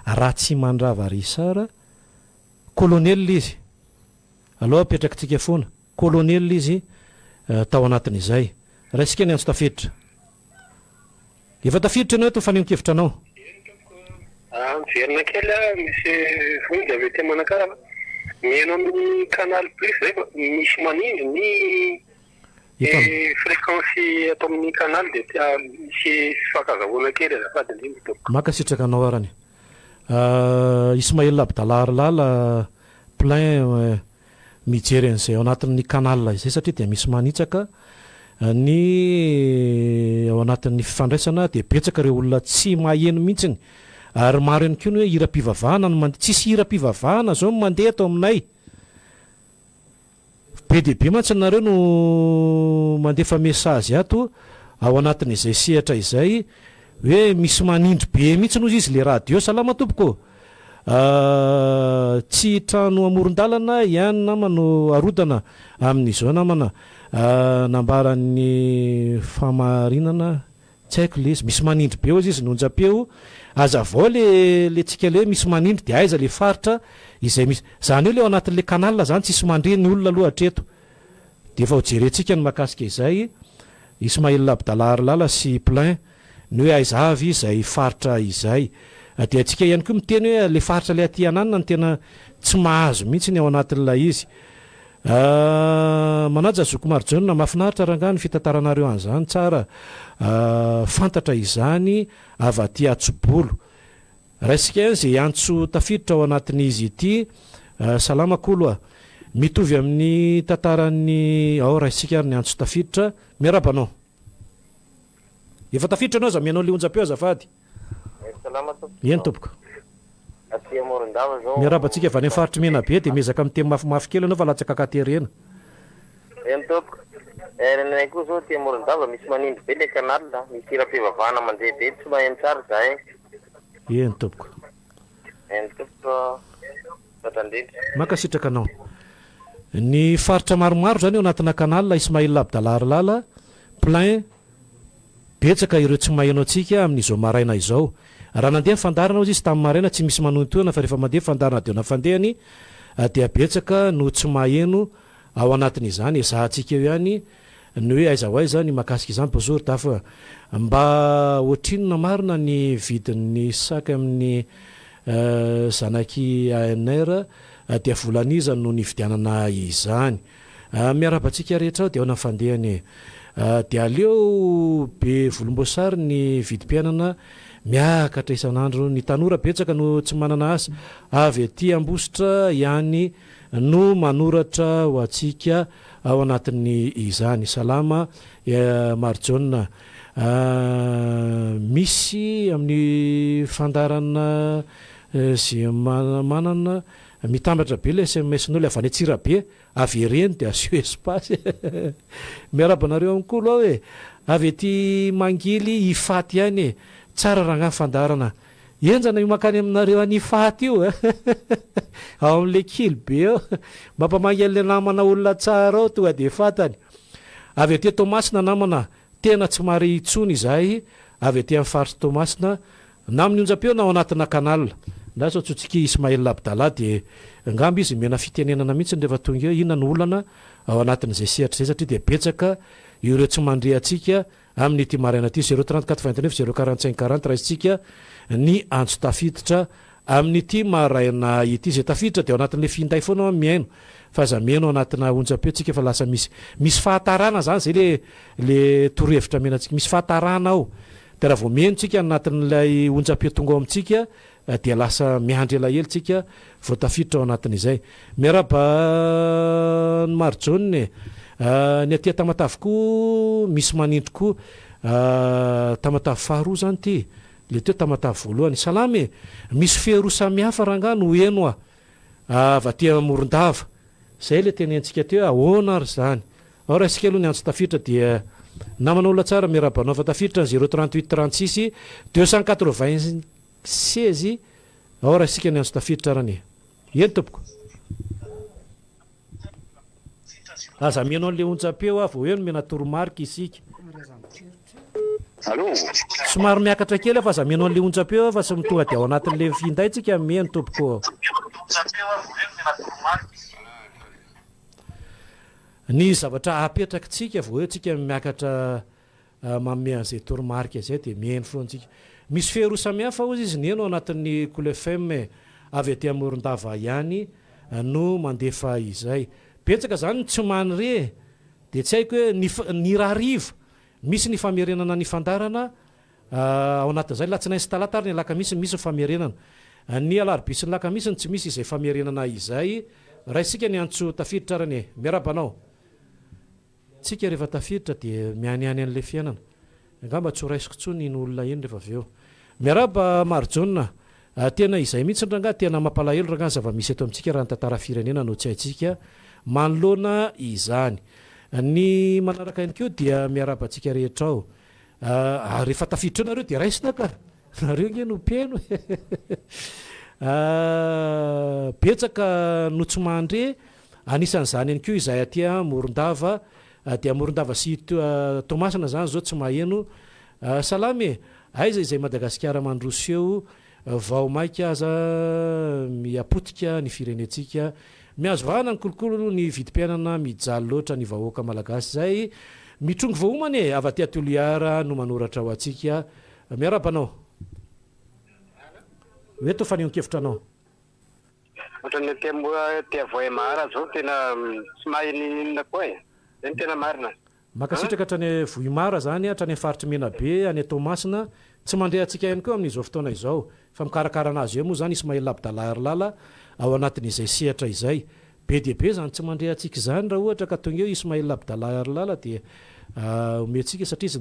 Ratsimandrava Risara Kolonely izy. Aloha apetrakantsika foana. Kolonely izy tao anatin'izay. Raha isika ny antso tafiditra. Efa tafiditra ianao eto fanehonkevitra anao. Miverina kely misy vonjy avy ety Manakava. Mihaino amin'ny canal plus rehefa misy manindry ny fréquence atao amin'ny canal dia misy fakazahoana kely azafady indrindra tompoko. Makasitraka anao arany. Ismail Abdala Lala plein mijery an'izay ao anatin'ny canal izay satria dia misy manitsaka ny ao anatin'ny fifandraisana dia betsaka ireo olona tsy maheno mihitsiny. Ary maro ihany koa ny hoe hira-pivavahana no mandeha. Tsisy hira-pivavahana zao mandeha ato aminay. Be dia be mantsy nareo no mandefa mesazy ato ao anatin'izay sehatra izay hoe misy manindry be mihitsy noho izy le radio salama tompoko. Tsy trano amoron-dalana ihany namano arodana amin'izao namana nambaran'ny famarinana tsy haiko le izy misy manindry be ozy izy nonjapeo aza vao le tsika le misy manindry dia aiza le faritra izay misy zany hoe le ao anatin'le canal zany tsisy mandreny olona aloha hatreto dia efa ho jerentsika ny makasika izay Ismail Abdala Lala sy plein ny hoe aiza avy izay faritra izay dia antsika ihany koa miteny hoe le faritra le aty ananina ny tena tsy mahazo mihitsy ny ao anatin'ilay izy. Manaja zoko marjona mahafinaritra rangany fitantaranareo an'izany tsara fantatra izany avy aty Atsobolo raisika zay antso tafiditra ao anatin'izy ity salama kolo mitovy amin'ny tantaran'ny ao raisika ary ny antso tafiditra miarabanao efa tafiditra anao za mianao le onjam-peo azafady eny tompoko miarabantsika va ny faritry mena be dia mezaka amin'ny teny mafimafy kely anao fa latsaka katerena Renay koa zao tia Morondava misy manindry be le canal misy hira-pivavahana mandeha be tsy maheno tsara zahay. Eny tompoko. Eny tompoko Batandritra. Makasitraka anao. Ny faritra maromaro zany ao anatina canal Ismail Abdala lala plein betsaka ireo tsy maheno antsika amin'izao maraina izao. Raha nandeha fandarana izy tamin'ny maraina tsy misy manontoana fa rehefa mandeha fandarana dia nafandehany dia betsaka no tsy maheno ao anatin'izany ezahantsika eo ihany ny hoe aiza ho aiza ny makasika izany bonjour tafa mba ohatrinona marina ny vidin'ny saky amin'ny zanaky ANR dia volan'iza no nividianana izany miarabantsika rehetra ao dia ao nafandehany dia aleo be volomboasary ny vidim-piainana miakatra isan'andro ny tanora betsaka no tsy manana asa avy aty ambositra ihany no manoratra ho atsika ao anatin'ny izany salama marjona misy amin'ny fandarana sy manana mitambatra be le SMS-nao le avy any Atsirabe avy ereny dia asio espace miarabanareo amin'ny kolo ao avy aty Mangily ifaty ihany tsara raha fandarana enjana io makany aminareo any ifaty io ao amin'le kily be ao mampamangely namana olona tsara ao tonga dia fatany avy aty Tomasina namana tena tsy mary itsony izahay avy aty amin'ny faritra Tomasina na amin'ny onjam-peo na ao anatina canal na sao tsotsika Ismail Abdala dia ngamba izy mena fitenenana mihitsy rehefa tonga eo inona ny olana ao anatin'izay sehatra izay satria dia betsaka ireo tsy mandre atsika amin'ny ity maraina ity 034 045 40 raisitsika ny antso tafiditra amin'ity maraina ity zay tafiditra dia ao anatin'le finday foana miaino fa za miaino anatina onjam-peo tsika fa lasa misy fahatarana zany zay le torohevitra menantsika misy fahatarana ao dia raha vao miaino tsika anatin'ilay onjam-peo tonga ao amintsika dia lasa miandry elaela tsika vao tafiditra ao anatin'izay miaraba ny marjone ny atia tamatavy koa misy manindry koa tamatavy faharoa zany ty le teo tamatavy voalohany salamy misy feharo samihafa raha no eno vaty Morondava zay le tenentsika teo ahoana ary zany ao raha isika aloha ny antso tafiditra dia naman'olona tsara miarabanao fa tafiditra ny 038 36 296 ao raha isika ny antso tafiditra rany eny tompoko aza mianao an'le onjam-peo vao eo no mena toromarika isika somary miakatra kely fa za mianao an'le onjam-peo fa sy mitonga dia ao anatin'le finday tsika mieno tompoko ny zavatra apetrakintsika vao eo tsika miakatra manome an'izay toromarika zay dia mieno foantsika misy feharo samihafa ozy izy ny eno ao anatin'ny Kool FM avy aty Morondava ihany no mandefa izay betsaka zany tsy manre dia tsy haiko hoe ny rariva misy ny famerenana ny fandarana ao anatin'izay latsinainy sy talata ary ny lakamisy misy famerenana ny alarobia sy ny lakamisy tsy misy izay famerenana izay raha isika ny antso tafiditra rany miarabanao tsika rehefa tafiditra dia mianiany an'le fiainana angamba tsy ho raisiko tsony ny olona eny rehefa avy eo miaraba marjona tena izay mihitsy nranga tena mampalahelo ranga zava-misy eto amintsika raha ny tantara firenena no tsy haitsika manoloana izany ny manaraka ihany keo dia miarabantsika rehetra ao rehefa tafiditra nareo dia raisina ka nareo nge no peno betsaka no tsy mandre anisan'izany ihany keo izay aty Morondava dia Morondava sy Tomasina zany zao tsy maheno salamy aiza izay Madagascar mandroseo vao maika aza miapotika ny firenetsika miazo vahana ny kolokolo ny vidim-piainana mijaly loatra ny vahoaka malagasy zay mitrongo vahoamany avy aty Toliara no manoratra ho atsika miarabanao hoe to fanehonkevitra anao ohatrany tia Vohemara zao tena tsy mahina koa zany tena marina makasitraka hatrany Vohemara zany hatrany faritry Menabe any Tomasina tsy mandray antsika ihany koa amin'izao fotoana izao fa mikarakara anazy eo moa zany Ismail Abdala Arlala ao anatin'izay sehatra izay be dia be zany tsy mandray antsika zany raha ohatra ka tonga eo Ismail Abdala Arlala dia omentsika satria izy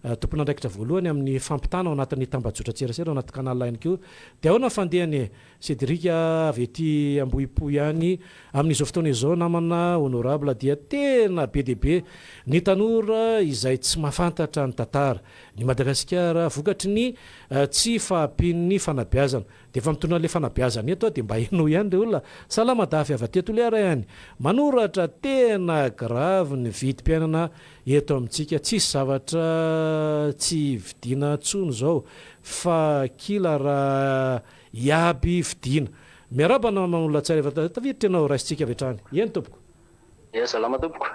tompon'andraikitra voalohany amin'ny fampitana ao anatin'ny tambajotra tserasera ao anaty kanal ihany koa dia ahoana fandehany Cédric avy ety Ambohipo ihany amin'izao fotoana izao namana honorable dia tena be dia be ny tanora izay tsy mahafantatra ny tantara ny Madagascar vokatry ny tsy fahampian'ny fanabeazana dia efa mitondra le fanabeazana eto dia mba eno ihany le olona salamadafy avy aty Toliara ihany manoratra tena grave ny vidim-piainana eto amintsika tsisy zavatra tsy vidiana tsony zao fa kila raha iaby vidiana miarabana manolona tsara efa taviditra ianao raisitsika avy hatrany eny tompoko salama tompoko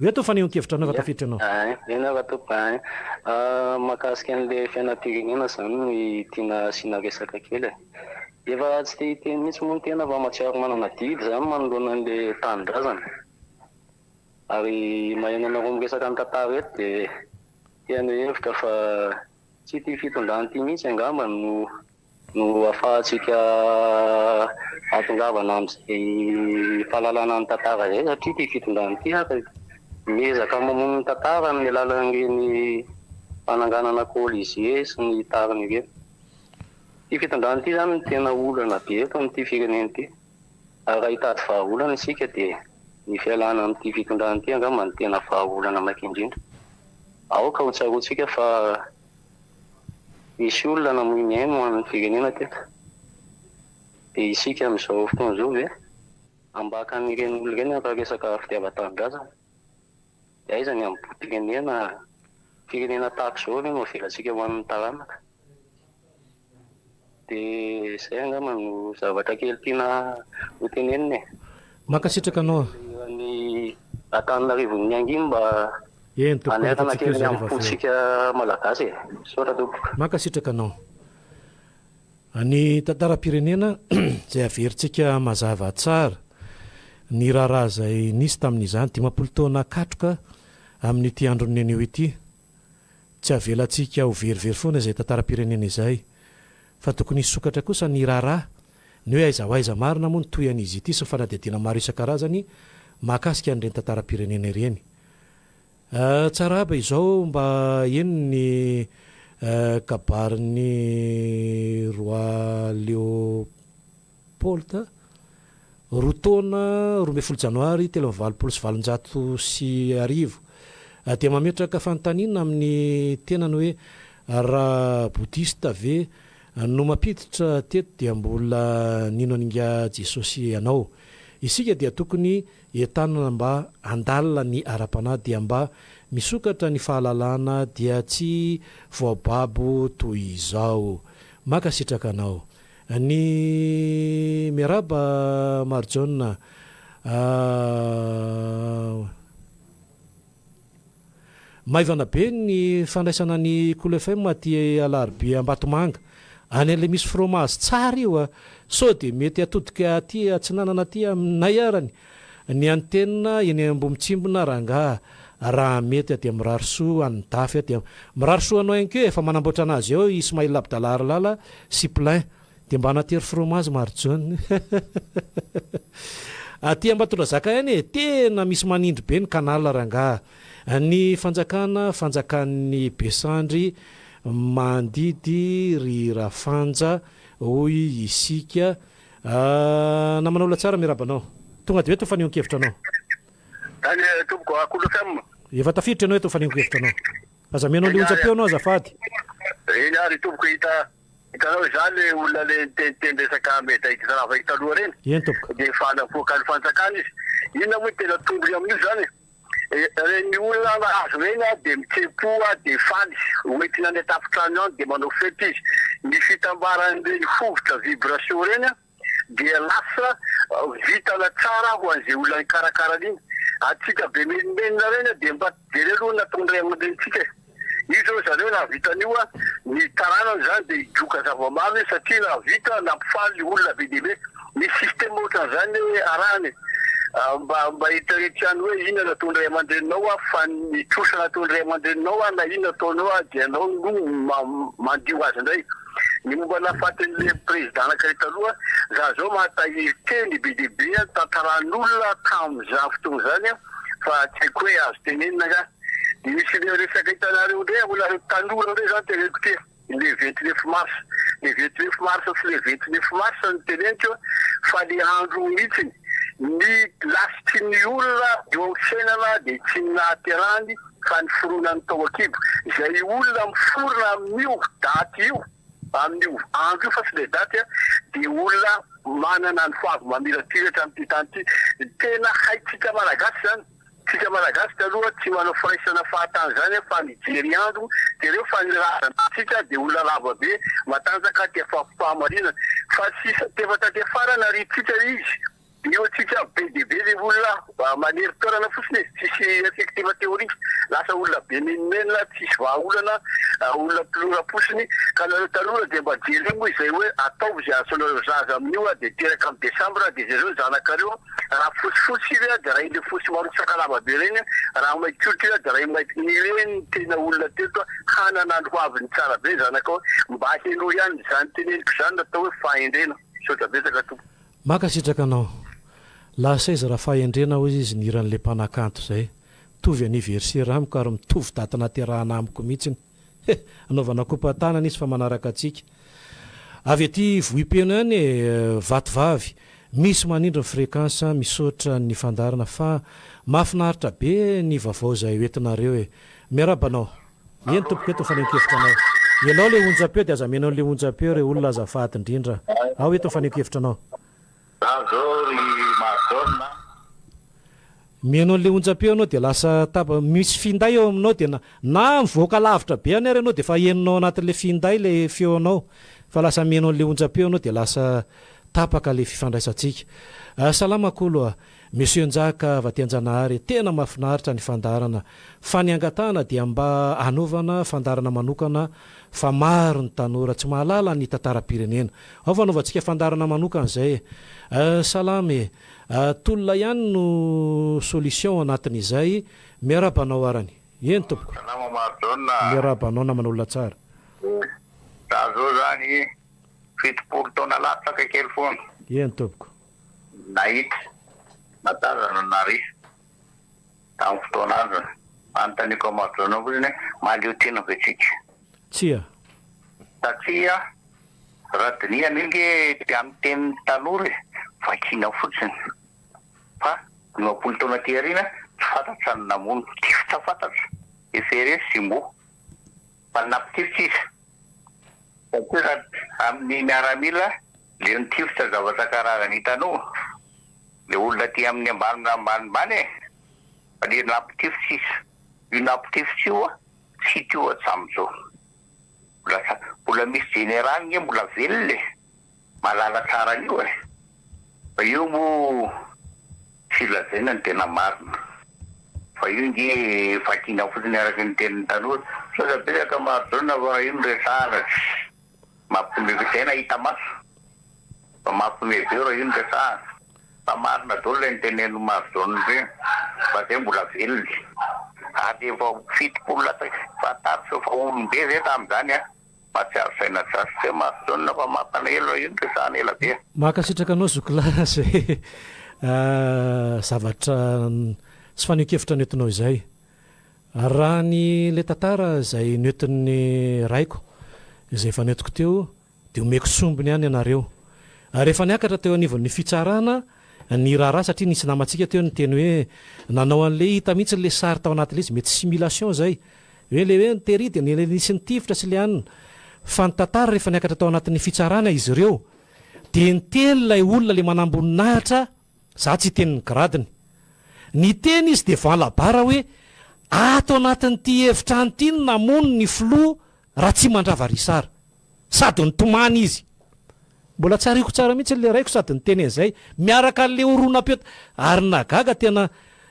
eto fa nion-kevitra anao efa tafiditra ianao eny afa tompoko mahakasika an'le fiainam-pirenena zany no tiana asiana resaka kely efa tsy teny mihitsy moa ny tena fa matsiaro manana didy zany manoloana an'le tanindrazana ary maheno anareo miresaka ny tantara eto dia tiany hevitra fa tsy tia fitondrany ity mihitsy angamba no ahafahantsika atongavana amin'izay fahalalana ny tantara zay satria tia fitondrany ity ary miezaka mamono ny tantara amin'ny alalan'ireny fananganana kolizie sy ny tariny ireny. Ity fitondrany ity zany no tena olana be eto amin'ity firenena ity ary raha hitady vahaolana isika dia ny fialana amin'ity fitondrany ity angamba ny tena vahaolana maika indrindra. Aoka ho tsarotsika fa misy olona namoy miaino ho an'ny firenena teto dia isika amin'izao fotoana izao ve ambaka n'ireny olo ireny raha resaka fitiavan-tanindrazana dia aiza ny amin'ny firenena tahaka izao ireny no avelantsika ho an'ny taranaka. Dia izay angamba no zavatra kely tiana ho tenenina mankasitraka anao ny Antananarivon'ny anginy mba anetana kely ny ampotsika malagasy saotra tompoko mankasitraka anao ny tantaram-pirenena izay averintsika mazava tsara ny raharaha izay nisy tamin'izany 50 taona katroka amin'ity androny anio ity tsy avelantsika ho verivery foana izay tantaram-pirenena izay fa tokony hisokatra kosa ny raharaha ny hoe aiza ho aiza marina moa ny toy an'izy ity sy fanadihadiana maro isan-karazany mahakasika an'ireny tantaram-pirenena ireny. Tsaraba izao mba eno ny kabarin'ny roi Léopold roa taona 12 janoary 1927 dia mametraka fanontaniana amin'ny tenany hoe raha boudiste ve no mampiditra teto dia mbola nino aninga jesosy anao isika dia tokony entanana mba andalina ny ara-panahy dia mba misokatra ny fahalalana dia tsy voababo toy izao makasitraka anao ny miaraba Marjona maivana be ny fandraisana ny KOLOFM aty Alarobia Ambatomanga any an'le misy fromage tsara io so dia mety atodika aty atsinanana aty aminay arany ny antena eny Ambomtsimbona ranga raha mety aty amin'ny rarisoa any dafy aty mirarosoa anao ihany koa efa manamboatra anazy eo Ismail Abdala Arlala sy plein dia mba anatery fromage Marjona aty Ambatondrazaka ihany tena misy manindry be ny kanal ranga ny fanjakan'ny Besandry mandidy ry rafanja hoy isika namanao la tsara mirabanao tonga dia hoe tofa nion-kevitra anao tany tompoko KOLOFM efa tafiditra anao hoe tofa nion-kevitra anao aza mianao le onjam-peo anao azafady eny ary tompoko hitanao zany le olona le tendresaka mety zarafa hitaloha reny eny tompoko dia fanapoaka ny fanjakana izy inona moa tena tombony amin'io zany reny olona azo reny dia mitsepoa dia faly mety nany tafitrano any dia manao fety izy ny fitambaran'ireny fovotra vibration reny dia lasa vitana tsara ho an'izay olona karakara iny atsika be menimenina reny dia mba dere aloha natondray aman'irensika io zao zareo nahavitan'io ny taranany zany dia hijoka zavamamy satria nahavita nampifaly olona be dia be ny système ohatran'izany hoe arahany mba hitaretrany hoe ina nataony ray aman-dreninao fa nitrosa nataony ray aman-dreninao na ina nataonao dia anao no mandio azy indray. Ny momba nafatin'le président anankiray taloha za zao mahatahiry teny be dia be tantaran'olona tamin'izany fotoana zany fa tsy haiko hoe azo tenenina ka. Dia misy le resaka hitanareo ndray olona tanora ndray zany teneniko ty le 29 mars sy le 29 mars ny teneniko fa le andro mihitsiny ny lasitry ny olona eo amin'ny fiainana dia tsy nahaterany fa ny foronany tao akibo izay olona miforona amin'io daty io amin'io andro io fa tsy le daty dia olona manana ny foavy mamiratiratra amin'ity tany ity tena haitsika malagasy zany. Tsika malagasy taloha tsy manao firaisana fahatany zany fa mijery andro dia reo fa nirazanatsika dia olona lava be matanjaka dia fahamarina fa sisa tefatady afara naritsika izy. Io tsika be dia be le olona manery toerana fotsiny tsisy effectiva théorique lasa olona be menimena tsisy vahaolana olona piloraposiny ka nareo taloha dia mba jery moa izay hoe ataovy izay asonareo zaza amin'io dia teraka amin'ny desambra dia zay reo zanakareo raha fosifotsy iry dia raha ile fosy marotsaka lava be reny raha maikotry dia raha maikireny tena olona teto hanana andro avy ny tsara be zanakao mba heno ihany izany teneniko zany natao hoe fahendrena sotra betsaka tompo. Makasitraka anao lasa izy raha fahendrena hoy izy ny iran'le mpanakanto zay mitovy anniversaire amiko ary mitovy daty naterahana amiko mihitsiny anaovana kopa-tanana izy fa manaraka atsika avy aty vohipeno ihany vatovavy misy manindry ny fréquence misaotra ny fandarana fa mahafinaritra be ny vaovao zay hoentinareo miarabanao eny tompoko eto mifanenkevitra anao ianao le onjam-peo dia aza menao le onjam-peo re olona azafady indrindra ao eto mifanenkevitra anao mianao le onjam-peo anao dia lasa taba misy finday eo aminao dia na mivoaka lavitra be any ary anao dia fa heninao anatin'le finday le feo anao fa lasa mianao le onjam-peo anao dia lasa tapaka le fifandraisantsika. Salama Kolo Monsieur Njaka Vatianjanahary tena mahafinaritra ny fandarana fa ny angatana dia mba anaovana fandarana manokana fa maro ny tanora tsy mahalala ny tantaram-pirenena ao fanaovantsika fandarana manokana izay salame tolona ihany no solution anatin'izay miarabanao arany eny tompoko miarabanao namana olona tsara zao zany fitopolo taona latsaka kely foana eny tompoko nahita natazana nary tamin'ny fotoana azy anontaniko amadrona koa zany malio tena vetsika tsia satria raha diniana inge amin'ny tenin'ny tanora vakina fotsiny fa 20 taona ty arina tsy fantatra ny namono tifitra fantatra efery simbo fa napitifitra izy satria raha amin'ny miaramila le nitifitra zavatra karazany hitanao le olona ty amin'ny ambanimbany fa le napitifitra izy io napitifitra io tsy tio atsamizao mbola misy général nge mbola velole malala tsara an'io fa io mo filazaina ny tena marina fa io nge fakina fotsiny araky ny teniny tanora soza betsaka marodrona fa io nyresahana mampimevitena hita maso fa mampimeveo raha io nyresahana fa marina dolo le ny teneno marodrona regny fa zay mbola velony ary efa fitopolo fataro so fa olombe zay tamin'izany matsiaro saina tsasy tsy marodrona fa mampanaelo raha io nyresahana ela be mahakasitraka anao zokilasy zavatra sy faneho-kevitra noentinao izay raha ny le tantara izay noentin'ny raiko izay efa noentiko teo dia omeko sombiny ihany ianareo rehefa niakatra teo anivon'ny fitsarana ny raharaha satria nisy namantsika teo ny teny hoe nanao an'le hita mihitsy le sary tao anatin'le izy mety simulation zay hoe le hoe nytery dia nisy nitifitra sy le anina fa ny tantara rehefa niakatra tao anatin'ny fitsarana izy ireo dia nyteny lay olona le manamboninahitra za tsy tenin'ny gradiny ny teny izy dia valabara hoe ato anatin'ity hevitrany ity ny namono ny filo Ratsimandrava risara sady ny tomany izy mbola tsariko tsara mihitsy le raiko sady ny teny izay miaraka le oronam-peo ary nagaga tena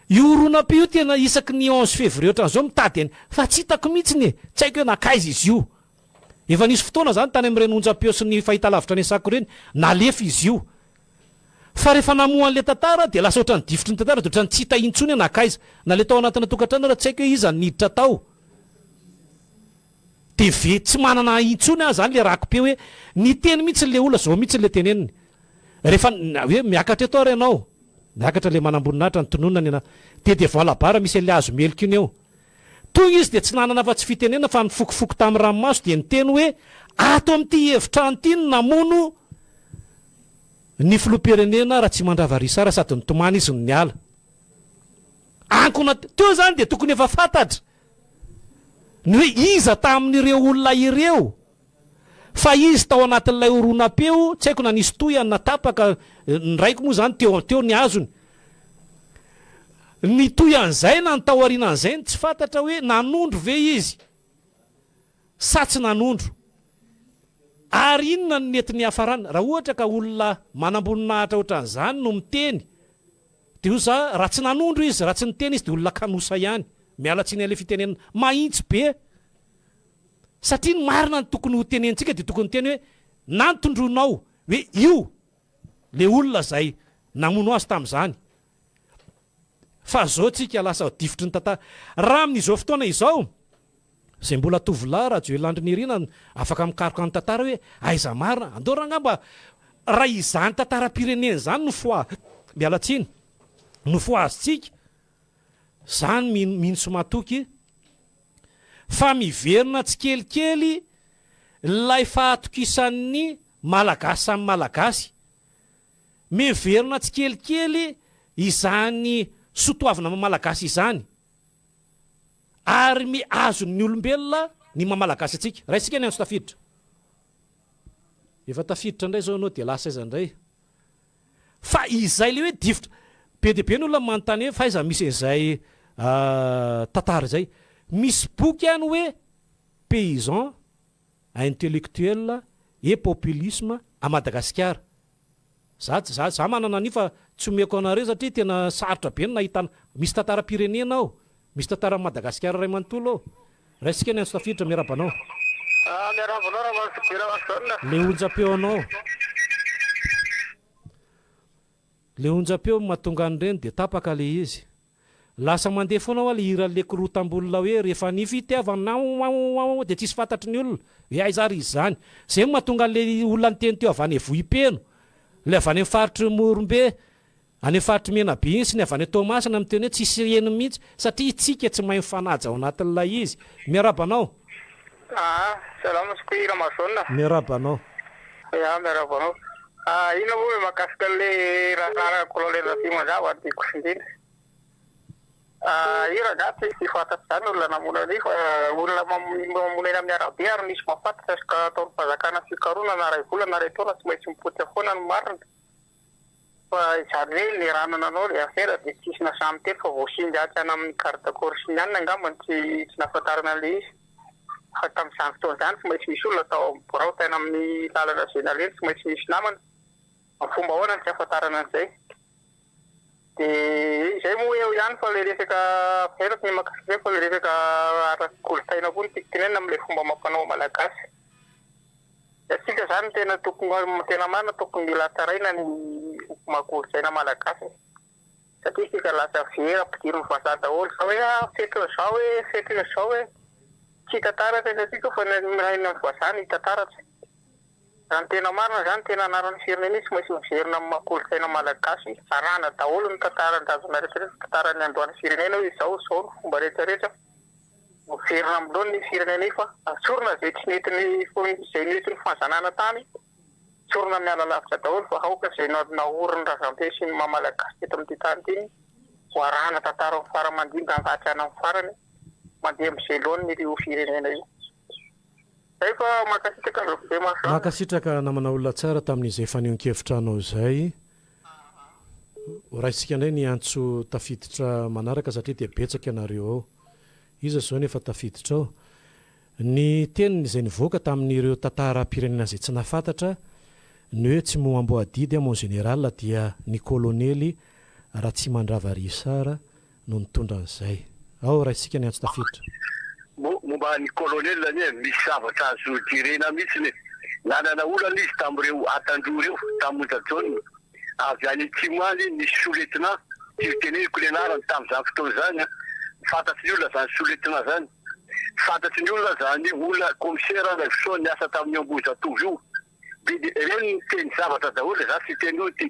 io oronam-peo tena isaky ny 11 février ohatran'izao mitady any fa tsy hitako mihitsiny tsy haiko hoe nakaiza izy io efa nisy fotoana zany tany amin'ireny onjam-peo sy ny fahitalavitra ny asako ireny nalefa izy io fa rehefa namoan'le tantara dia lasa ohatrany difitry ny tantara dia ohatrany tsy hita intsony anakaiza na le tao anatina tokantrano raha tsy haiko hoe iza niditra tao dia ve tsy manana intsony aho zany le rakobe hoe ny teny mihitsy le olona zao mihitsy le teneniny rehefa hoe miakatra eto ary ianao miakatra le manamboninahitra ny tononany ana dia valabara misy le azo melikiny eo toy izy dia tsy nanana fa tsy fitenena fa nifokofoko tamin'ny ranomaso dia niteny hoe ato amin'ity hevitrano ity ny namono ny filoha-pirenena Ratsimandrava risara sady nitomany izy ny ala ankona teo zany dia tokony efa fantatra ny hoe iza tamin'ireo olona ireo fa izy tao anatin'ilay oronam-peo tsy haiko na nisy toy na tapaka ny raiko moa zany teo ny azony ny toy an'izay na ny tao aorianan'izay ny tsy fantatra hoe nanondro ve izy sa tsy nanondro ary inona ny netiny hafarana raha ohatra ka olona manamboninahitra ohatran'izany no miteny dia oza raha tsy nanondro izy raha tsy niteny izy dia olona kanosa ihany miala tsiny ale fitenenana mahitsy be satria ny marina ny tokony ho tenentsika dia tokony teny hoe nantondronao hoe io le olona zay namono azy tamin'izany fa zao tsika lasa difitry ny tantara raha amin'izao fotoana izao zay mbola tovolahy Rajoelina Andry nirina afaka mikaroka ny tantara hoe aiza marina andora angamba raha izany tantaram-pirenena zany no foa miala tsiny no foazitsika zany mino somatoky fa miverina tsy kelikely lay fahatokisan'ny malagasy samy malagasy miverina tsy kelikely izany sotoavina mamalagasy izany ary azo ny olombelona ny mamalagasy atsika raha isika ny anso tafiditra efa tafiditra indray zao anao dia lasa iza indray fa izay le hoe difitra be dia be ny olona manontany hoe fa iza misy izay tantara zay misy boky ihany hoe paysan intellectuel et populisme à Madagascar za manana any fa tsy omeko anareo satria tena sarotra be ny nahitana misy tantaram-pirenena ao misy tantara Madagascar ray manontolo ao raha isika ny anso tafiditra miarabanao le onjam-peo anao le onjam-peo mahatonga an'ireny dia tapaka le izy lasa mandeha foana ao le hiran'le korotam-bolona hoe rehefa ny fitiavanao dia tsisy fantatry ny olona hoe aizary izany zay mahatonga an'le olona ny teny teo avy any vohipeno le avy any faritry morombe any faritry menabe iny sy ny avy any tomasina miteny hoe tsisy eny mihitsy satria itsika tsy mahay mifanaja ao anatin'ilay izy miarabanao salama sikoy ramazona miarabanao miarabanao ina moa makasika le raha Kolonely Ratsimandrava tiako sindina ira gaty tsy fantatry zany olona namona ny fa olona mamonena amin'ny arabe ary misy mafantatra ka ataon'ny fazakana fikaroana na ray volana ray taona tsy maintsy mipoty foana ny marina fa izany hoe ny ranona anao le afera dia tsisy nasamy telo fa voasindy atsana amin'ny carte corsignane angambany tsy nafantarana le izy fa tamin'izany fotoana zany tsy maintsy misy olona atao borao tena amin'ny lalana zenaleny tsy maintsy misy namana amin'ny fomba ahoana ny tsy afantarana an'izay dia izay moa eo ihany fa le resaka ferako ny makasika fa le resaka ara-kolotaina koa ny tikitinena amin'ilay fomba mampanao malagasy asika zany tena tokony tena marina tokony mila tsaraina ny makolotaina malagasy satria isika lasa vera mpidiry ny vazaha daholo sa hoe fetin'izao hoe fetin'izao hoe tsy tantaratra satria fa miraina ny vazaha ny tantaratra zany tena marina zany tena anaran'ny firenena tsy maintsy miverina amin'ny makolotaina malagasy arahana daholo ny tantaran-drazana rehetrarehetra tantarany androany firenena hoe izao no fomba rehetrarehetra miverina amin'ilony ny firenena io fa atsorina zay tsy netiny zay netiny fahazanana tany tsorina miala lavitra daholo fa aoka zay naoriny razambe sy ny mamalagasy teto amin'ity tany ity ho arahana tantara amin'ny faramandimba angatrana amin'ny farany mandeha amin'izay loany ny rio firenena io fa makasitraka namana olona tsara tamin'izay fanehonkevitranao izay raha isika indray ny antso tafiditra manaraka satria dia betsaka ianareo ao iza zao nefa tafiditra ao ny teniny izay nivoaka tamin'ireo tantaram-pirenena izay tsy nafantatra ny hoe tsy moamboadidy mon général dia ny Kolonely Ratsimandrava risara no nitondra an'izay ao raha isika ny antso tafiditra momba ny Kolonely zany misy zavatra azo direna mihitsy ny nanana olana izy tamin'ireo atandro reo tamin'ny Rajoelina avy any Timoany nisy soletina io teneniko le anarany tamin'izany fotoana zany fantatry ny olona zany soletina zany fantatry ny olona zany olona commissaire Lasa niasa tamin'ny Ambozatovo io reny teny zavatra daholo za sy teny hoe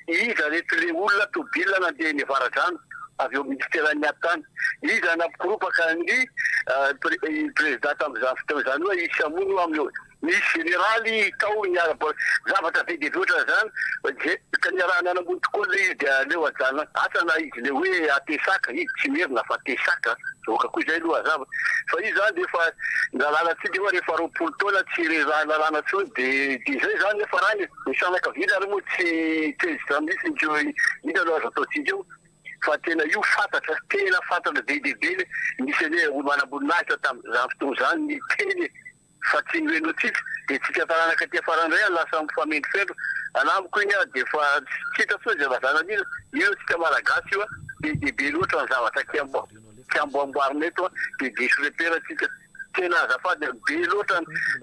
iza reto le olona tobila nandeha ny avaradrano avy eo ministeran'ny atany iza nampikorofaka ny président tamin'izany fotoana zany hoe isy amono amin'io misy généraly tao zavatra be dia loatra zany ka niarahana anambony tokoa le izy dia leo ajana asana izy le hoe atesaka izy tsy merina fa atesaka zoka koa izay aloha zava fa izy zany defa lalàna tsy dia hoe rehefa roapolo taona tsy lalàna tsony dia zay zany nefa rany misanakavily ary moa tsy tezitra misy indreo ina aloha azo ataotsika io fa tena io fantatra be dia be misy le olo manamboninahitra tamin'izany fotoana zany ny teny fa tsy ny hoenao tsika dia tsika taranaka ty afarandray lasa mifamendo fendo anamiko iny dia fa tsika foa zay vazana an'io io tsika malagasy io be be loatra ny zavatra kiamboamboarina eto dia disorepera tsika tena azafady be loatra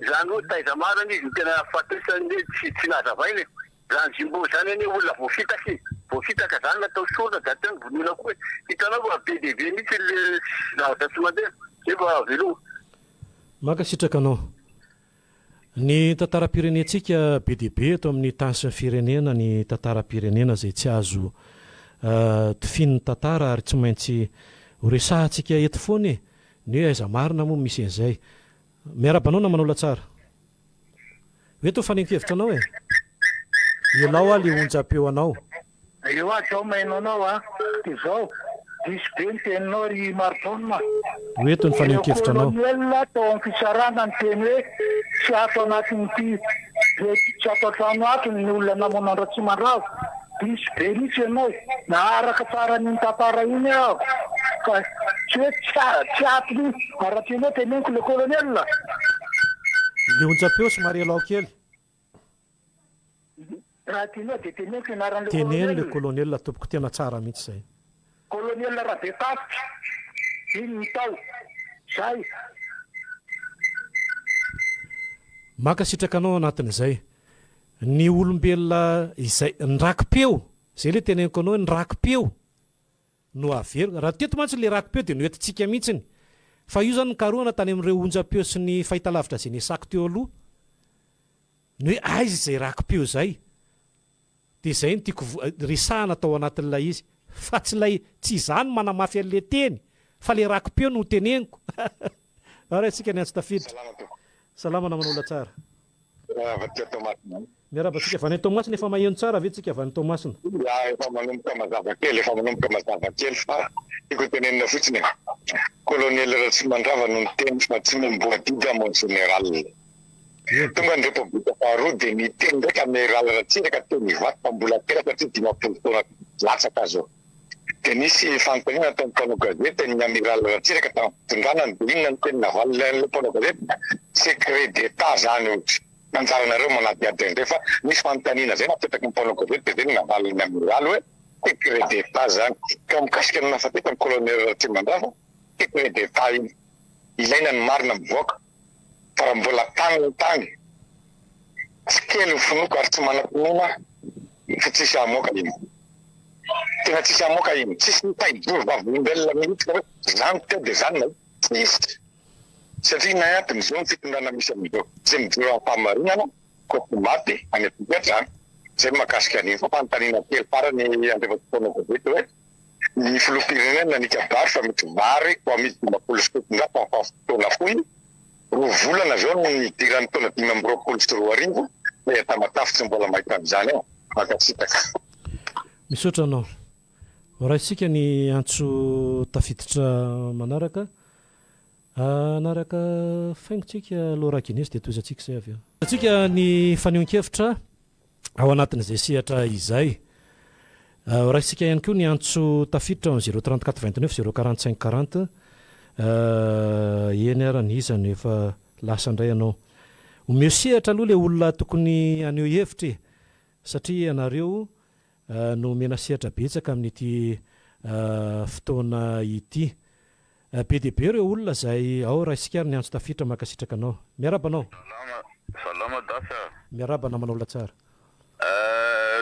zany hoe taiza marina izy tena fatesany hoe tsy nazavainy zany jimbo zany anie olona voafitaka zany natao sorona da tena vonona koa hitanao fa be dia be mihitsy le zavatra tsy mandeha efa velo makasitraka anao ny tantaram-pirenentsika be dia be eto amin'ny tany sy ny firenena ny tantaram-pirenena zay tsy azo tofin'ny tantara ary tsy maintsy horesahantsika eto foana ny hoe aiza marina moa misy an'izay miarabanao na manao latsara hoe to fanenkevitra anao ianao a le onjam-peo anao io zao mainao anao izao disy be ny teninao ry maritaonina hoe to ny fanenkevitra anao kolonely tao amin'ny fisarana ny teny hoe tsy ato anatin'ity tsy ato an-trano ato ny olona namono ny Ratsimandrava disy be mihitsy ianao naharaka tsara ny tantara iny aho fa tsy hoe tsy atony aratinao teneniko le kolonely le onjam-peo somary alao kely raha tianao dia teneniko ianaran'le teneny le kolonely tompoko tena tsara mihitsy zay kolonely raha be tapitra iny ny tao zay makasitraka anao anatin'izay ny olombelona izay nrakipeo zay le teneniko anao nrakipeo no avero raha teto mantsy le rakipeo dia noetintsika mihitsiny fa io zany nikaroana tany amin'ireo onjam-peo sy ny fahitalavitra zay nisako teo aloha ny hoe aiza izay rakipeo zay dia izay ny tiako risahana tao anatin'ilay izy fa tsy lay tsy izany manamafy an'le teny fa le rakipeo no teneniko ara tsika ny antsy tafiditra salama na manao tsara miarabatsika avy any Tomasina efa maheno tsara ve tsika avy any Tomasina efa manomboka mazava kely fa tiako tenenina fotsiny kolonely Ratsimandrava no niteny fa tsy memboadidy amon général tonga ny repoblika faharoa dia niteny ndraiky amiral Ratsiraka teny vaty fa mbola tena satria 20 taona latsaka zao dia nisy fanontaniana tamin'ny mpanao gazety ny amiral Ratsiraka tamin'ny fitondranany dia inona ny teny navalin'ilay mpanao gazety secret d'état zany ohatra nanjaranareo manadiady an'ireo fa nisy fanontaniana zay napetraky ny mpanao gazety dia zay navalin'ny amiral hoe secret d'état zany ka mikasika ny nafateta ny kolonely Ratsimandrava secret d'état iny ilaina ny marina mivoaka fa raha mbola tany tsy kely ny finoko ary tsy manam-pinoana fa tsisy amoaka iny tena tsisy amoaka iny tsisy mitaidory vavolombelona mihitsy hoe zany teo dia zany na tsisy satria naantony zao ny fitondrana misy amin'izao zay mijoro amin'ny fahamarinana Koto Maty any Nitifitra zay mahakasika an'iny fa fanontaniana kely farany andrefa-fotoana gazety hoe ny filoham-pirenena nikabary fa mety vary ho misy 20 sy 7 fa fotoana fohy roa volana zao no nidirany taona 20 sy 20 dia tamatafy tsy mbola mahita an'izany ao makasitaka misaotra anao raha isika ny antso tafiditra manaraka faingotsika aloha rakinesy dia toizantsika izay avy eo atsika ny faneon-kevitra ao anatin'izay sehatra izay raha isika ihany koa ny antso tafiditra 034 29 045 40 eny ara ny izany efa lasa indray anao omeo sehatra aloha le olona tokony aneo hevitra satria ianareo no mena sehatra betsaka amin'ity fotoana ity be dia be ireo olona zay ao raha isika ary ny antso tafiditra makasitraka anao miarabanao salama dasa miarabana manao latsara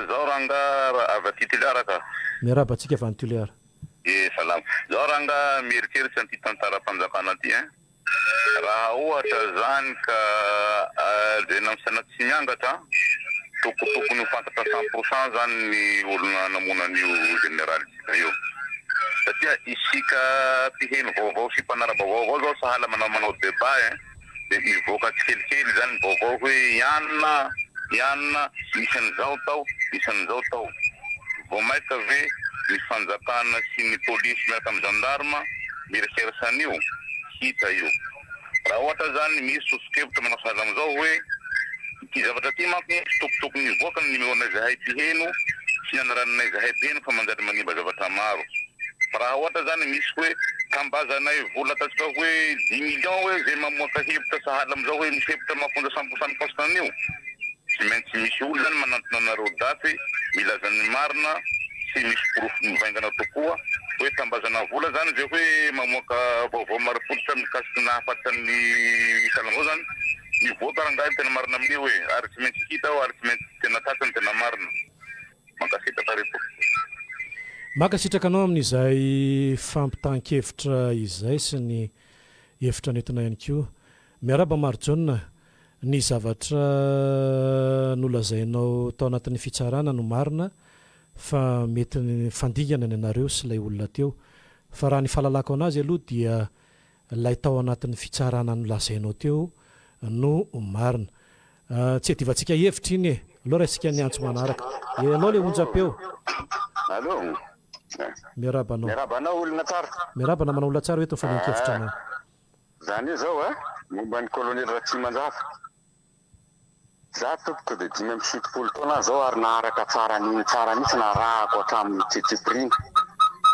zao raha ranga avy aty Tilaraka. Miarabantsika avy any Toliara. Salama. Zaho ranga mieritseritsy an'ity tantaram-panjakana ity raha ohatra zany ka zay namsanatsy miangatra tokotokony ho fantatra 100% zany ny olona namonan'io generalitsika io. Satria isika mpiheno vaovao sy mpanaraba vaovao zao sahala manao débat dia mivoaka tsikelikely zany vaovao hoe ianona misy an'izao tao vao maika ve ny fanjakana sy ny polisy miaraka amin'ny gendarme mireserche an'io hita io. Raha ohatra zany misy sosokevitra manao sahala am'izao hoe ity zavatra ty manko tokotokony mivoaka ny numéronay zahay mpiheno sy ny anarananay zahay mpiheno fa manjary manimba zavatra maro. Raha ohatra zany misy hoe tambazanay vola ataontsika hoe 10 millions hoe zay mamoaka hevitra sahala am'izao hoe misy hevitra mahafonja 100% ny poste an'io. Tsy maintsy misy olo zany manantona anareo daty milaza ny marina sy misy porofo mivaingana tokoa hoe tambazana vola zany zay hoe mamoaka vaovao maripolitra mikasiky nahafatan'ny salamao zany mivoaka rangahy tena marina amin'io hoe ary tsy maintsy hita ary tsy maintsy tena tatany tena marina. Mankasitraka reto. Mankasitraka anao amin'izay fampitan-kevitra izay sy ny hevitra nentina ihany koa. Miaraba Marjona, ny zavatra nolazainao tao anatin'ny fitsarana no marina fa mety fandingana ny anareo sy ilay olona teo. Fa raha ny fahalalako anazy aloha dia ilay tao anatin'ny fitsarana nolazainao teo no marina. Tsy hadivantsika hevitra iny e. Aloha raha isika niantso manaraka. Ianao ilay onjam-peo. Allo. Miarabanao. Miarabanao olona tsara. Miarabana manao olona tsara hoe tao fanenkevitra anao. Zany io zao momba ny kolonely Ratsimandrava. Za tokoko dia 5 taona zao ary naharaka tsara mihitsy narahako hatramin'ny Nitifitra.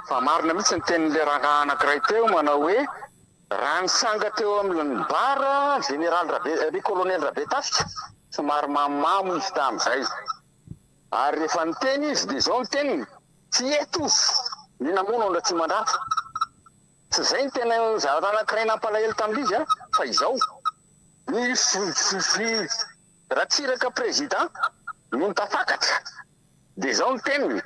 Fa marina mihitsy ny tenin'ilay rangahy anankiray teo manao hoe raha nisanga teo amin'ny bara ry kolonely Rabetasika somary mamamo izy tamin'izay. Ary rehefa niteny izy dia izao niteniny tsy eto ny namono ny Ratsimandrava. Tsy izay ny tena zavatra anankiray nampalahelo tamin'izy fa izao ny ratsiraka président no nitafakatra dia izao ny teniny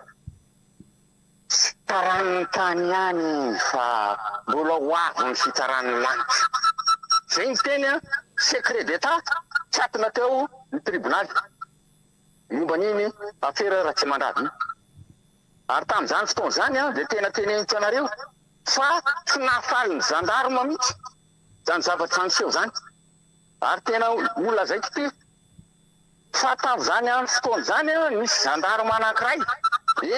fitaran'ny tany ihany fa mbola ho avy ny fitaran'ny lanitra. Izay ny teny secret d'état tsatina teo ny tribonaly momba niny afera Ratsimandrava. Ary tamin'izany fotoan'izany dia tena teneniko anareo fa tsy nahafaly ny gendarme mihitsy zany zavatra anyseho zany. Ary tena olona zay ty fa tamin'izany fotoan'izany misy gendarme anankiray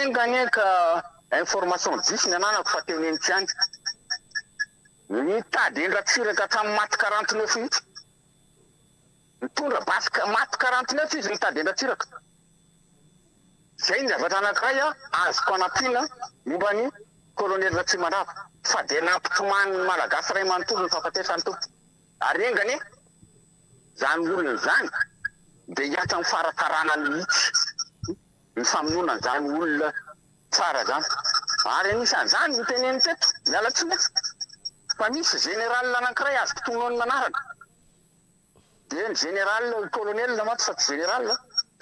enganyeka information jisy ny ananako fa teo nenitsy any nitady endratsiraka hatramin'ny maty 49 mihitsy. Mitondra basika maty 49 izy nitady endratsiraka. Zay ny zavatra anankiray azoko anampiana momba ny kolonely Ratsimandrava fa dia nampitomany Malagasy ray manontolo ny fahafatesany tompo. Ary engany zany olona zany dia hiatra amin'ny faratarana mihitsy ny famonoana zany olona tsara zany. Ary anisan'izany no teneny teto mialatsiny fa misy général anankiray azoko tonony manaraka. Dia ny général kolonely maty fa tsy général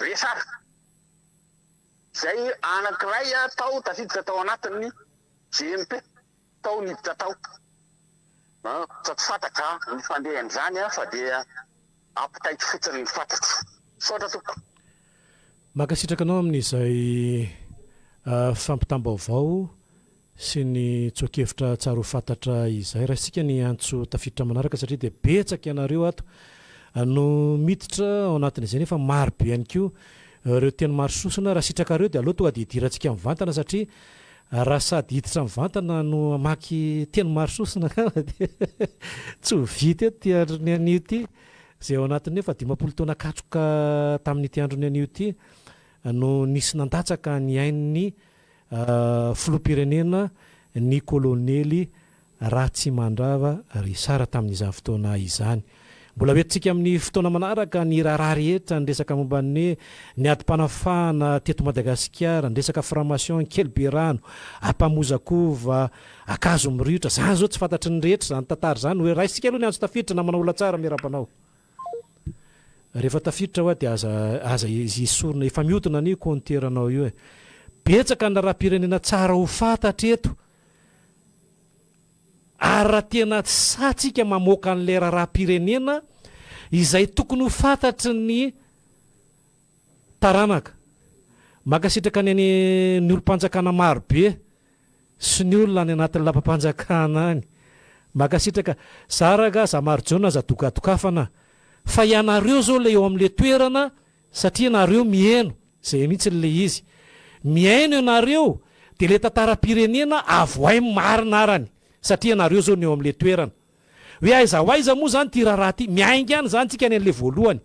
resara. Zay anankiray tao tafiditra tao anatin'ny GMP tao niditra tao. Tsy fantatra ny fandehan'izany fa dia ampitaity fotsiny ny fantatra. Saotra toko. Mankasitraka anao amin'izay fampitam-baovao sy ny tsokevitra tsara ho fantatra izay. Raha isika ny antso tafiditra manaraka satria dia betsaka ianareo ato no miditra ao anatin'izay nefa maro be ihany koa ireo teny maro sosona. Raha sitrakareo dia aloha tonga dia hidirantsika mivantana satria raha sady hiditra mivantana no maky teny maro sosona tsy ho vita eto ty androny anio ty zay ao anatin'ny efa 10 taona katroka tamin'ity androny anio ty no nisy nandatsaka ny ain'ny filoham-pirenena ny kolonely Ratsimandrava ry sara tamin'izany fotoana izany. Mbola hoentintsika amin'ny fotoana manaraka ny raharaha rehetra ny resaka momba ny adi-panafahana teto Madagascar, ny resaka formation kely be rano, ampamozakova, akazo miriotra. Zany zao tsy fantatry ny rehetra zany tantara zany hoe raha isika aloha ny andro tafiditra na manao ola tsara miarabanao. rehefa tafiditra hoa dia aza izy isorona efa miodina ny konteranao io betsaka na raha-pirenena tsara ho fantatra eto ary raha tena satsika mamoaka an'ilay raha-pirenena izay tokony ho fantatry ny taranaka makasitraka ny olo-mpanjakana marobe sy ny olona any anatin'ny lapam-panjakana any makasitraka zaraga za marojona za dokadokafana fa ianareo zao le eo amin'le toerana satria nareo mihaino zay mihitsy le izy mihaino ianareo dia le tantara-pirenena avoay marina arany satria nareo zao ny eo amin'le toerana hoe aiza ho aiza moa zany ty raharaha ty miainga any zany tsika any an'le voalohany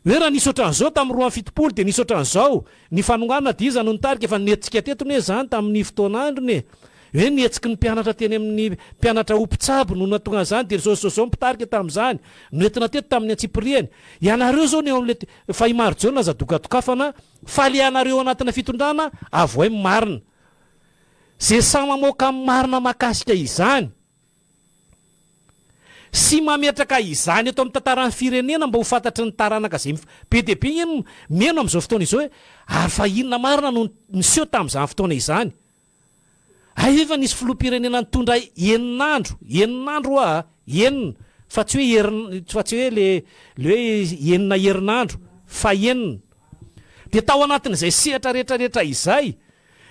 hoe raha nisy ohatran'izao tamin'ny 2 dia nisy ohatran'izao ny fanonganana dia iza no nitarika efa netsika tetony hoe zany tamin'ny fotoana androny hoe nietsiky ny mpianatra teny amin'ny mpianatra ompitsabo no natonga zany dia zao mpitarika tamin'izany noentina teto tamin'ny antsipriany ianareo zao ny eo amin'le fa imarojona za dokadokafana fa le anareo anatina fitondrana avoay marina zay samy mamoaka marina makasika izany sy mametraka izany eto amin'ny tantaran'ny firenena mba ho fantatry ny taranaka zay be dia be eny meno amin'izao fotoana izao hoe ary fa inona marina no niseho tamin'izany fotoana izany efa nisy filoham-pirenena nitondra eninandro enina fa tsy hoe le hoe enina herinandro fa enina dia tao anatin'izay sehatra rehetrarehetra izay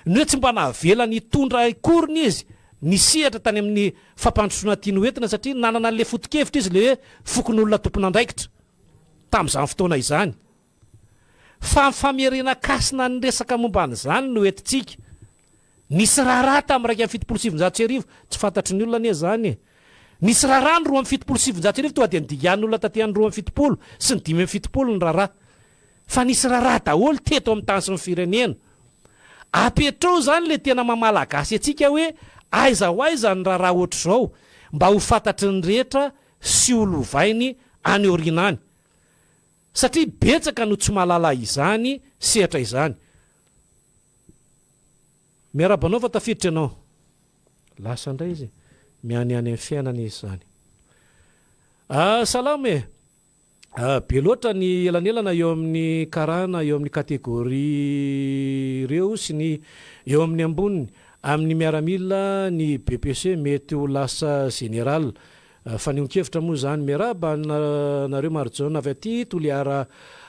ny hoe tsy mba nahavelany hitondra koriny izy ny sehatra tany amin'ny fampandrosoana tiany hoentina satria nanana n'le foto-kevitra izy le hoe fokon'olona tompon'andraikitra tamin'izany fotoana izany fa famerena kasina ny resaka momban'izany no entintsika nisy raharaha tamin'ny raika amin'ny 770 tsy fantatry ny olona anie zany nisy raharaha ny 770 tonga dia nidigan'ny olona taty any 770 sy ny 570 ny raharaha fa nisy raharaha daholo teto amin'ny tany sy ny firenena apetrao zany le tena mamalagasy atsika hoe aiza ho aiza ny raharaha ohatr'izao mba ho fantatry ny rehetra sy olovainy any orinany satria betsaka no tsy mahalala izany sehatra izany miarabanao fa tafiditra ianao lasa indray izy miany any amin'ny fiainana izy zany salama be loatra ny elanelana eo amin'ny karana eo amin'ny kategoria ireo sy ny eo amin'ny amboniny amin'ny miaramila ny BPC mety ho lasa général fa nionkevitra moa zany miaraba nareo marojona avy aty toliara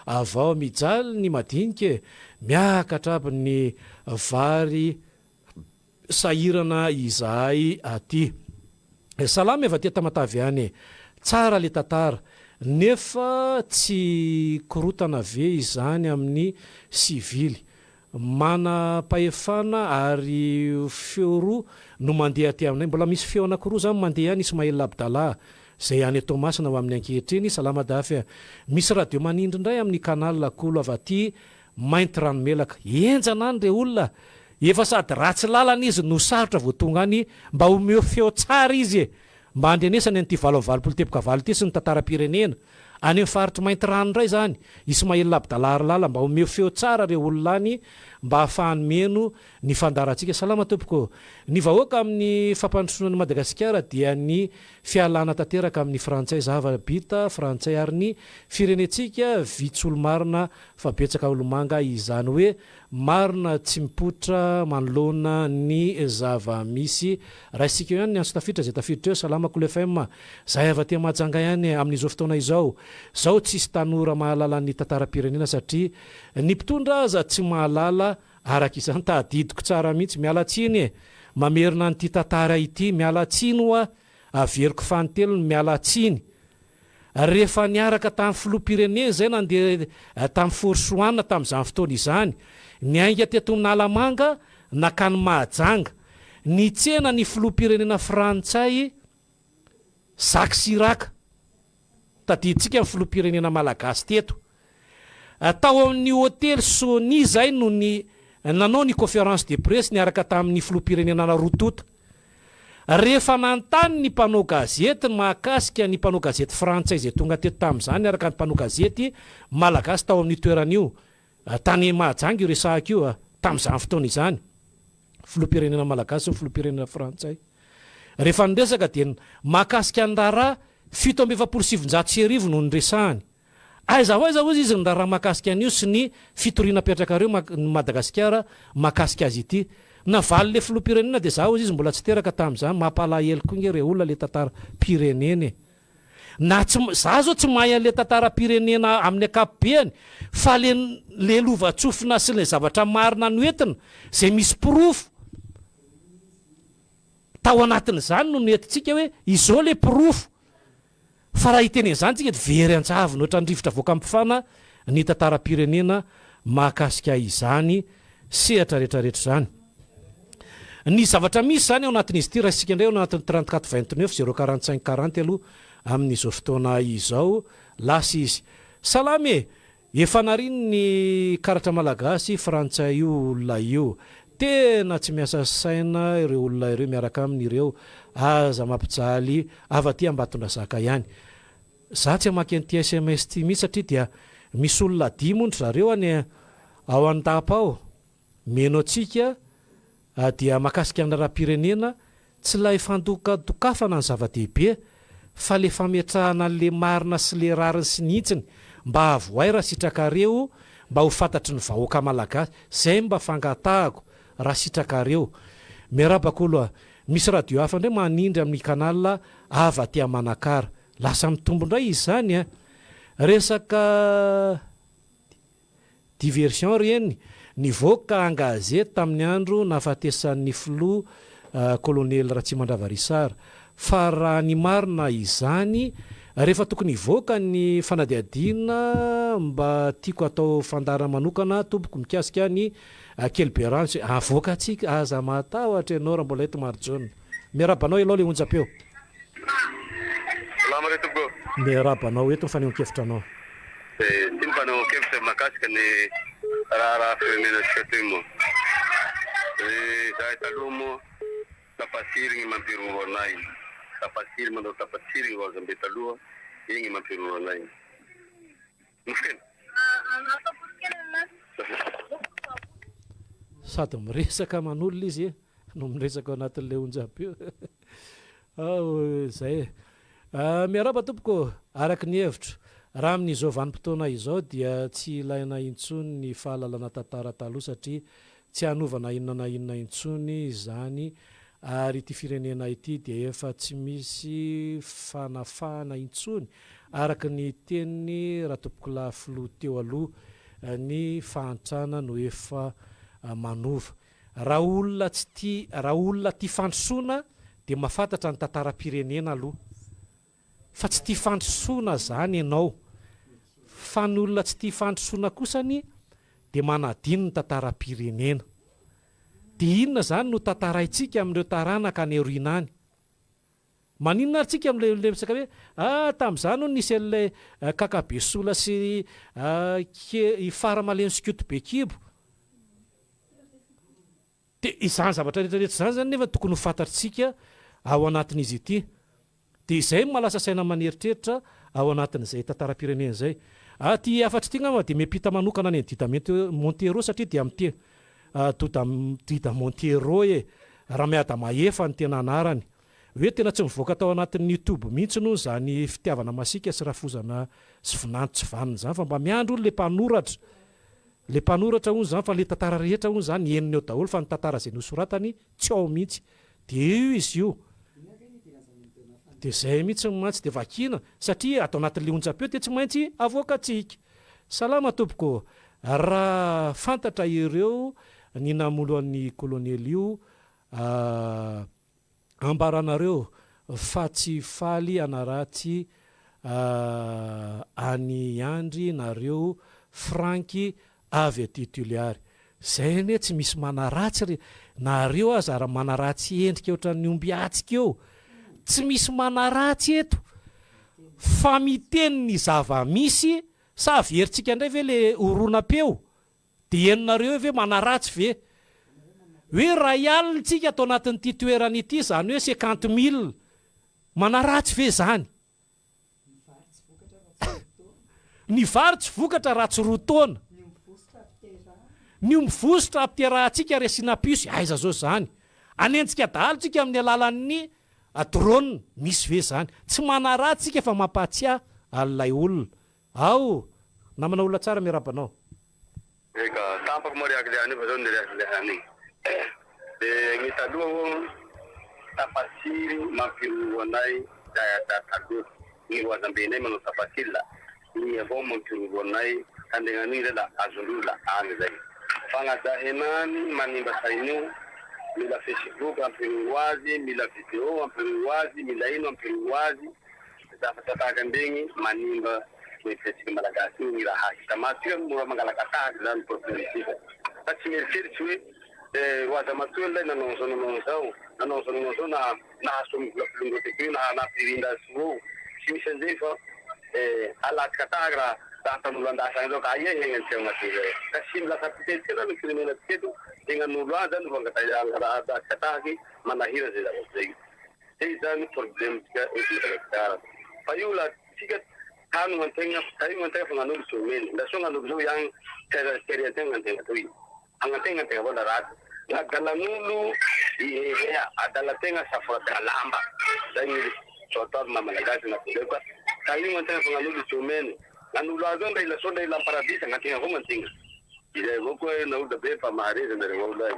avao mijaly ny madinike miakatra aby ny vary sahirana izahay aty salama efa ty tamatavy any tsara le tantara nefa tsy korotana ve izany amin'ny sivily mana pahefana ary feo roa no mandeha aty aminay mbola misy feo anankiroa zany mandeha any Ismail Abdala zay any Tomasina ho amin'ny ankehitriny salama dafy misy radio manindry indray amin'ny kanal akolo avy aty mainty ranomelaka enjana any re olona efa sady ratsy lalana izy no sarotra vao tonga any mba omeo feo tsara izy mba andrenesany an'ity 8 ty sy ny tantara-pirenena any amin'ny faritry mainty rano indray zany Ismail Abdala lala mba omeo feo tsara re olona any mba hafahany meno ny fandarantsika salama tompoko ny vahoaka amin'ny fampandrosoan'ny Madagascar dia ny fialana tanteraka amin'ny frantsay zava-bita frantsay ary ny firenetsika vitsolo-marina fa betsaka olomanga izany hoe marina tsy mipotra manoloana ny zava-misy raha isika eo ihany ny anso tafiditra zay tafiditra eo salama Kool FM zay avy aty mahajanga ihany amin'izao fotoana izao tsisy tanora mahalala ny tantara-pirenena satria ny mpitondra aza tsy mahalala araka izany tadidiko tsara mihitsy mialatsiny mamerina nyty tantara ity mialatsiny hoa averiko fantelony mialatsiny rehefa niaraka tamin'ny filoham-pirenena zay nandeha tamin'ny forosoanina tamin'izany fotoana izany niainga teto Nalamanga nakany mahajanga ny tsena ny filoham-pirenena frantsay Jacques Chirac tadiditsika amin'ny filoham-pirenena malagasy teto tao amin'ny hôtely Sony zay no ny nanao ny conférence de presse niaraka tamin'ny filoham-pirenena narotota rehefa nantany ny mpanao gazety mahakasika ny mpanao gazety frantsay zay tonga teto tamin'izany niaraka ny mpanao gazety malagasy tao amin'ny toeran'io tany mahajanga io resahaka io tamin'izany fotoana izany filoham-pirenena malagasy sy filoham-pirenena frantsay rehefa niresaka dia mahakasika ny raharaha 770 no nyresahany aiza izy izy nda raha mahakasika an'io sy ny fitoriana petrakareo Madagasikara mahakasika azy ity navaly le filoha-pirenena de zaho izy mbola tsy teraka tam'izany mampalahelo koa nge re olona le tantara pirenena na za zao tsy mahay an'le tantara pirenena amin'ny akapobeany fa le lova-tsofina sy le zavatra marina noentina zay misy pirofo tao anatin'izany no noentintsika hoe izao le pirofo fa raha hiteny zany tsika de very antsavy nohatra andrivotra voaka ampifana ny tantara pirenena mahakasika izany sehatra rehetrarehetra zany ny zavatra misy zany ao anatin'izy ity raha isika indray ao anatin'ny 34 29 045 40 aloha amin'izao fotoana izao lasa izy salame efa nariny ny karatra malagasy frantsay io olona io tena tsy miasa saina ireo olona ireo miaraka amin'ireo aza mampijaly avaty ambatondra zaka ihany za tsy amaky an'ty SMS ty mihitsy satria dia misy olona dimondry zareo any ao an-dapa ao meno atsika dia mahakasika ny raha-pirenena tsy lay fandokadokafana ny zava-dehibe fa le fametrahana le marina sy le rariny sy nihitsiny mba avoay raha sitrakareo mba ho fantatry ny vahoaka malagasy zay mba fangatahako raha sitrakareo miarabako aloha misy radio hafa ndray manindry amin'ny kanala avaty Manakara lasa mitombondray izy zany resaka diversion reny nivoaka angazety tamin'ny andro nafatesan'ny filoha Kolonely Ratsimandrava fa raha ny marina izany rehefa tokony hivoaka ny fanadiadina mba tiako atao fandara manokana tompoko mikasika ny kelberance avoaka atsika aza matahotra ianao raha mbola eto marjona miarabanao aloha le onjam-peo miarabanao eto mifanehonkevitra anao ty mifanehonkevitra mahakasika ny raha firenena tsika toy moa za taloha moa tapasirigny mampiroro anay tapasiry manao tapasirigny vazambe taloha igny mampiroro anay mofkena sady miresaka manolona izy no miresaka anatin'le onjam-peo zay miaraba tompoko araky ny hevitra raha amin'izao vanim-potoana izao dia tsy ilaina intsony ny fahalalana tantara taloha satria tsy hanovana inona na inona intsony zany ary ty firenena ity dia efa tsy misy fanafahana intsony araky ny teniny raha tompokolahy filoha teo aloha ny fahantrana no efa manova raha olona ty fandrosoana dia mahafantatra ny tantara-pirenena aloha fa tsy ty fandrosoana zany ianao fa ny olona tsy ty fandrosoana kosany dia manadino ny tantara-pirenena dia inona zany no tantaraitsika amin'ireo taranaka any aoriana any maninona aritsika amin'le misaka hoe tamin'izany no nisy an'ilay kakabesola sy ifara-maleno sikoto be kibo dia izany zavatra rehetrarehetra zany zany nefa tokony ho fantatritsika ao anatin'izy ity dia izay malasa saina maneritreritra ao anatin'izay tantara-pirenena zay ty afatry ty ngama dia miampita manokana ny dida Montero satria dia amite dida Montero raha miada mahefa ny tena anarany hoe tena tsy mivoaka tao anatin'ny YouTube mihitsy noho zany fitiavana masika sy rafozana sy vinanto tsy vaniny zany fa mba miandro le mpanoratra hono zany fa le tantara rehetra hono zany eniny eo daholo fa ny tantara zay nosoratany tsy ao mihitsy dia io izy io dia zay mihitsy mantsy dia vakina satria atao anatin'le onjam-peo dia tsy maintsy avoakatsika salama tompoko raha fantatra ireo ny namolo an'ny kolonely io ambaranareo fa tsy faly anaratsy any Andry nareo Franky avy aty Tuliary zay ne tsy misy manaratsy nareo aza raha manaratsy endrika ohatran'ny omby atsika eo tsy misy manaratsy eto fa miteny ny zava-misy sa averintsika indray ve le oronam-peo dia henonareo ve manaratsy ve hoe ray alina tsika atao anatin'ity toerana ity zany hoe 50 000 manaratsy ve zany ny vary tsy vokatra raha tsy roa taona ny mivosotra apiterahantsika resina piso aiza zao zany anentsika dahalo tsika amin'ny alalan'ny drone misy ve zany tsy manaratsy tsika fa mampatsiahy alilay olona ao namana olona tsara miarabanao. Eka tampako mariaky le any fa zao niriaky le any de gny taloha tapasiry mampiro anay taloha gny roazambenay manao tapasiry la igny avao mampiro anay tandegnan'igny zay la azon'olo any zay fagnajahenany manimba sainio mila Facebook ampiriro azy mila vidéo ampiriro azy mila ino ampiriro azy zafatataky ambegny manimba Politika Malagasy ny raha hita maty mora mangalaka tahaka zany politika fa tsy mieritseritsy hoe roaza matoa lay nanao zao na nahasomy vola filongo tekio na nampirindra azy ro tsy misy an'izay fa alatsika tahaka raha tanolo andasagny zao ka aia egnatseo maty zay ka sy milasa pitetika zany firenena tiketo tegnan'olo azy zany vangatatsika tahaky manahira zay zay zay zany problematika Madagascar fa io la tsika tano antegna fa nanolo someny la so nanolo zao yang teria tegna antegna toy antegna tegna vola raty la dalan'olo adala tegna safora lamba zay ny sotor Malagasy na koleka ka io antegna fa nanolo someny nanolo azo ndray la so ndray la paradisa antegna vao mantegna izay avao koa naolo be fa mahareza nareo olay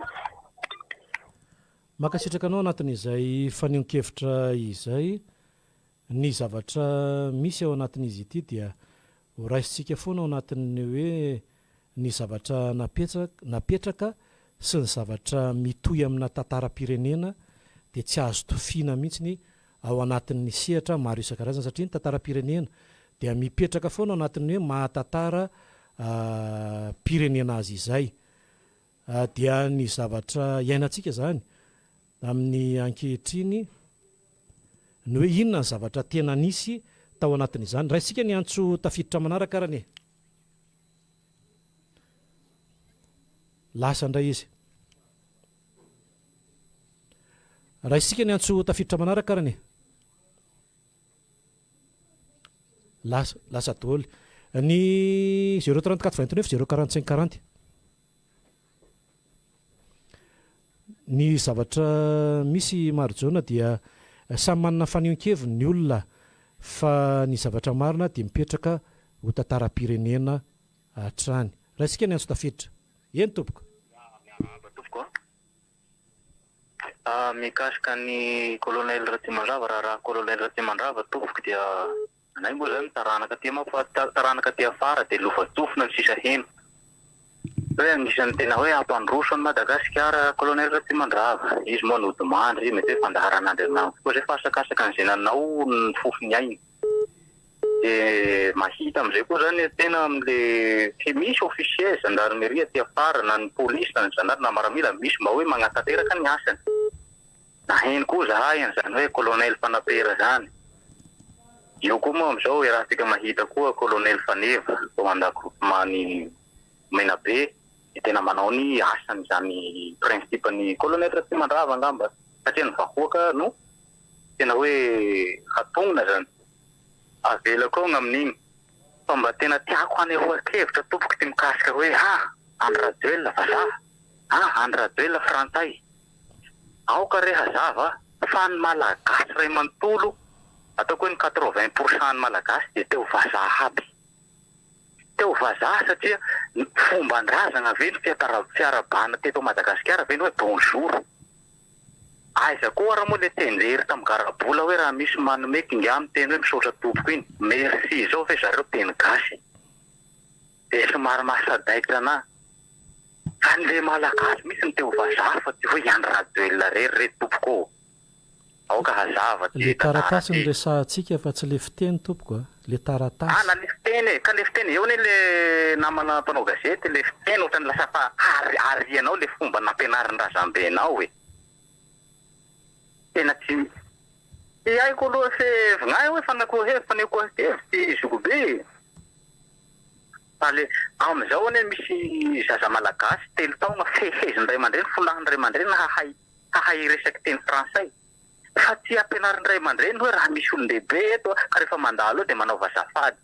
makasitraka anao anatin'izay fanehonkevitra izay ny zavatra misy ao anatin'izy ity dia horaisitsika foana ao anatin'ny hoe ny zavatra napetraka sy ny zavatra mitohy amina tantaram-pirenena dia tsy azo tofiana mihitsy ao anatin'ny sehatra maro isan-karazany satria ny tantaram-pirenena dia mipetraka foana ao anatin'ny hoe mahatantara pirenena azy izay dia ny zavatra iainantsika zany amin'ny ankehitriny ny hoe inona ny zavatra tena nisy tao anatin'izany raisika ny antso tafiditra manaraka arany lasa ndray izy raisika ny antso tafiditra manaraka arany lasa dôly ny 034 29 045 40 ny zavatra misy marojona dia samy manana fanehonkeviny ny olona fa ny zavatra marina dia mipetraka ho tantaram-pirenena hatrany raha isika ny antso tafiditra eny tompoko mikasika ny Kolonely Ratsimandrava raha Kolonely Ratsimandrava tompoko dia anay moa zany taranaka ty afara dia lofatsofina ny sisa heno hoe anisany tena hoe ampandroso ny Madagascar Kolonely Ratsimandrava izy moa nodimandry izy mety hoe fandaharan'Andriamanitra koa zay fasakasaka an'izay nanao ny fofony ainy dia mahita am'izay koa zany tena am'le tsy misy officier gendarmerie ty afara na ny polisy na ny zanary na maramila misy mba hoe magnatanteraka ny asany na heny koa zahay an'izany hoe Kolonely fanapera zany io koa moa am'izao raha tika mahita koa Kolonely faneva komanda-groupement Menabe tena manao ny asany zany principe ny Kolonely Ratsimandrava angamba satria ny vahoaka no tena hoe hatongona zany avela koa amin'igny fa mba tena tiako hanehoan-kevitra tompoko ty mikasika hoe Andry Rajoelina vazaha Andry Rajoelina frantsay aoka reha zava fa ny Malagasy ray manontolo ataoko hoe ny 80% ny Malagasy dia teo vazaha aby teo vazaha satria fomba ndrazana ve ny fiarabana teto Madagascar ve ny hoe bonjour aiza koa raha moa le tenjery tamin'ny garabola hoe raha misy manome kinga miteny hoe misaotra tompoko iny merci zao fa zareo teny gasy dia somary mahasadaikitra ana fa nyle Malagasy misy ny teo vazaha fa ty hoe Andry Rajoelina rery tompoko aoka hazava le taratasy ny resahantsika fa tsy le fiteny tompoko le taratasy na le fiteny ka le fiteny eo le namana mpanao gazety le fiteny ohatrany lasa fa arianao le fomba nampianarin-drazambenao hoe tena tsy aiko aloha fe vignay hoe fanekohevitsy zogobe fa le am'izao ane misy zaza malagasy 3 taona feheziny ray aman-dreny folahin'ny ray aman-dreny hahay resaky teny frantsay fa tsy ampianarin'ny ray aman-dreny hoe raha misy olon-dehibe eto ka rehefa mandalo dia manao vazafady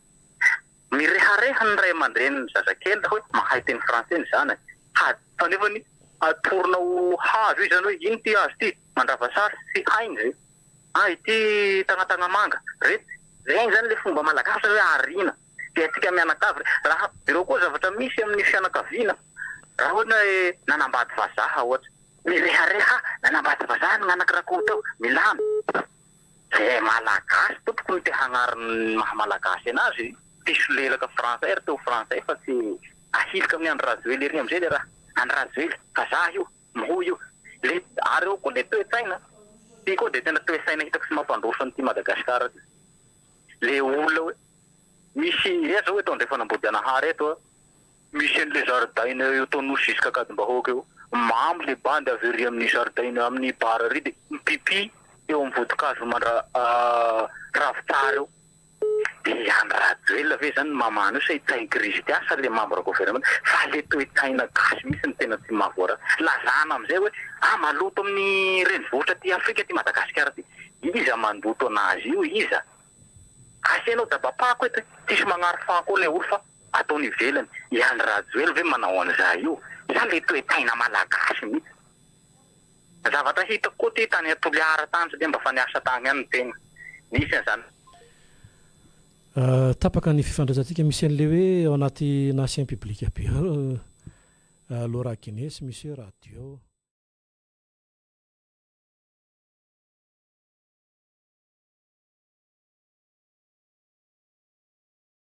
mirehareha ny ray aman-dreny ny zazakely hoe mahay teny frantsay ny zanany fa nefa ny atoronao hazo izy zany hoe ino ty azo ty mandravasary sy hainy zay ity tagnatagna manga rety zegny zany le fomba malagasy hoe arina Tiatika mianakavy raha ireo koa zavatra misy amin'ny fianakaviana raha ohatra hoe nanambady vazaha ohatra mirehareha nanambady vazaha ny anakiraha Koto milamy zay malagasy tompoko ny te hagnariny mahamalagasy anazy piso lelaka français ry teo français fa tsy ahilika amin'ny Andry Rajoelina ery amizay le raha Andry Rajoelina vazaha io moho io le ary eo koa le toe-tsaina ty koa de tena toe-tsaina hitako sy mampandroso an'ity Madagascar le olona hoe misy eto hoe tao ndefa nambody-Janahary eto misy an'le zaridaina eo tao nosy jusqu'à kadimbahoaka eo mamy le bandy avery amin'ny zaridaina amin'ny bara ry de mipipi eo amin'ny vodikazo ravitsara eo de Andry Rajoelina ve zany mamano io sa hitainy crise ty asa le membre gouvernement fa le toe-taina gasy misy ny tena tsy mahavoara lazana amizay hoe maloto amin'ny renivohitra ty Afrika ty Madagascar ty iza mandoto anazy io iza kasi anao dabapako eto tsisy magnary fako le olo fa ataony ivelany i Andry Rajoelina ve manao an'izay io sa le toe-taina malagasy mihitsy zavatra hitako koa ty tany Toliara tany sa de mba faniasa tany any tena nisy an'izany tapaka ny fifandraisantsika misy an'le hoe ao anaty nation publique be Laura Guinness misy radio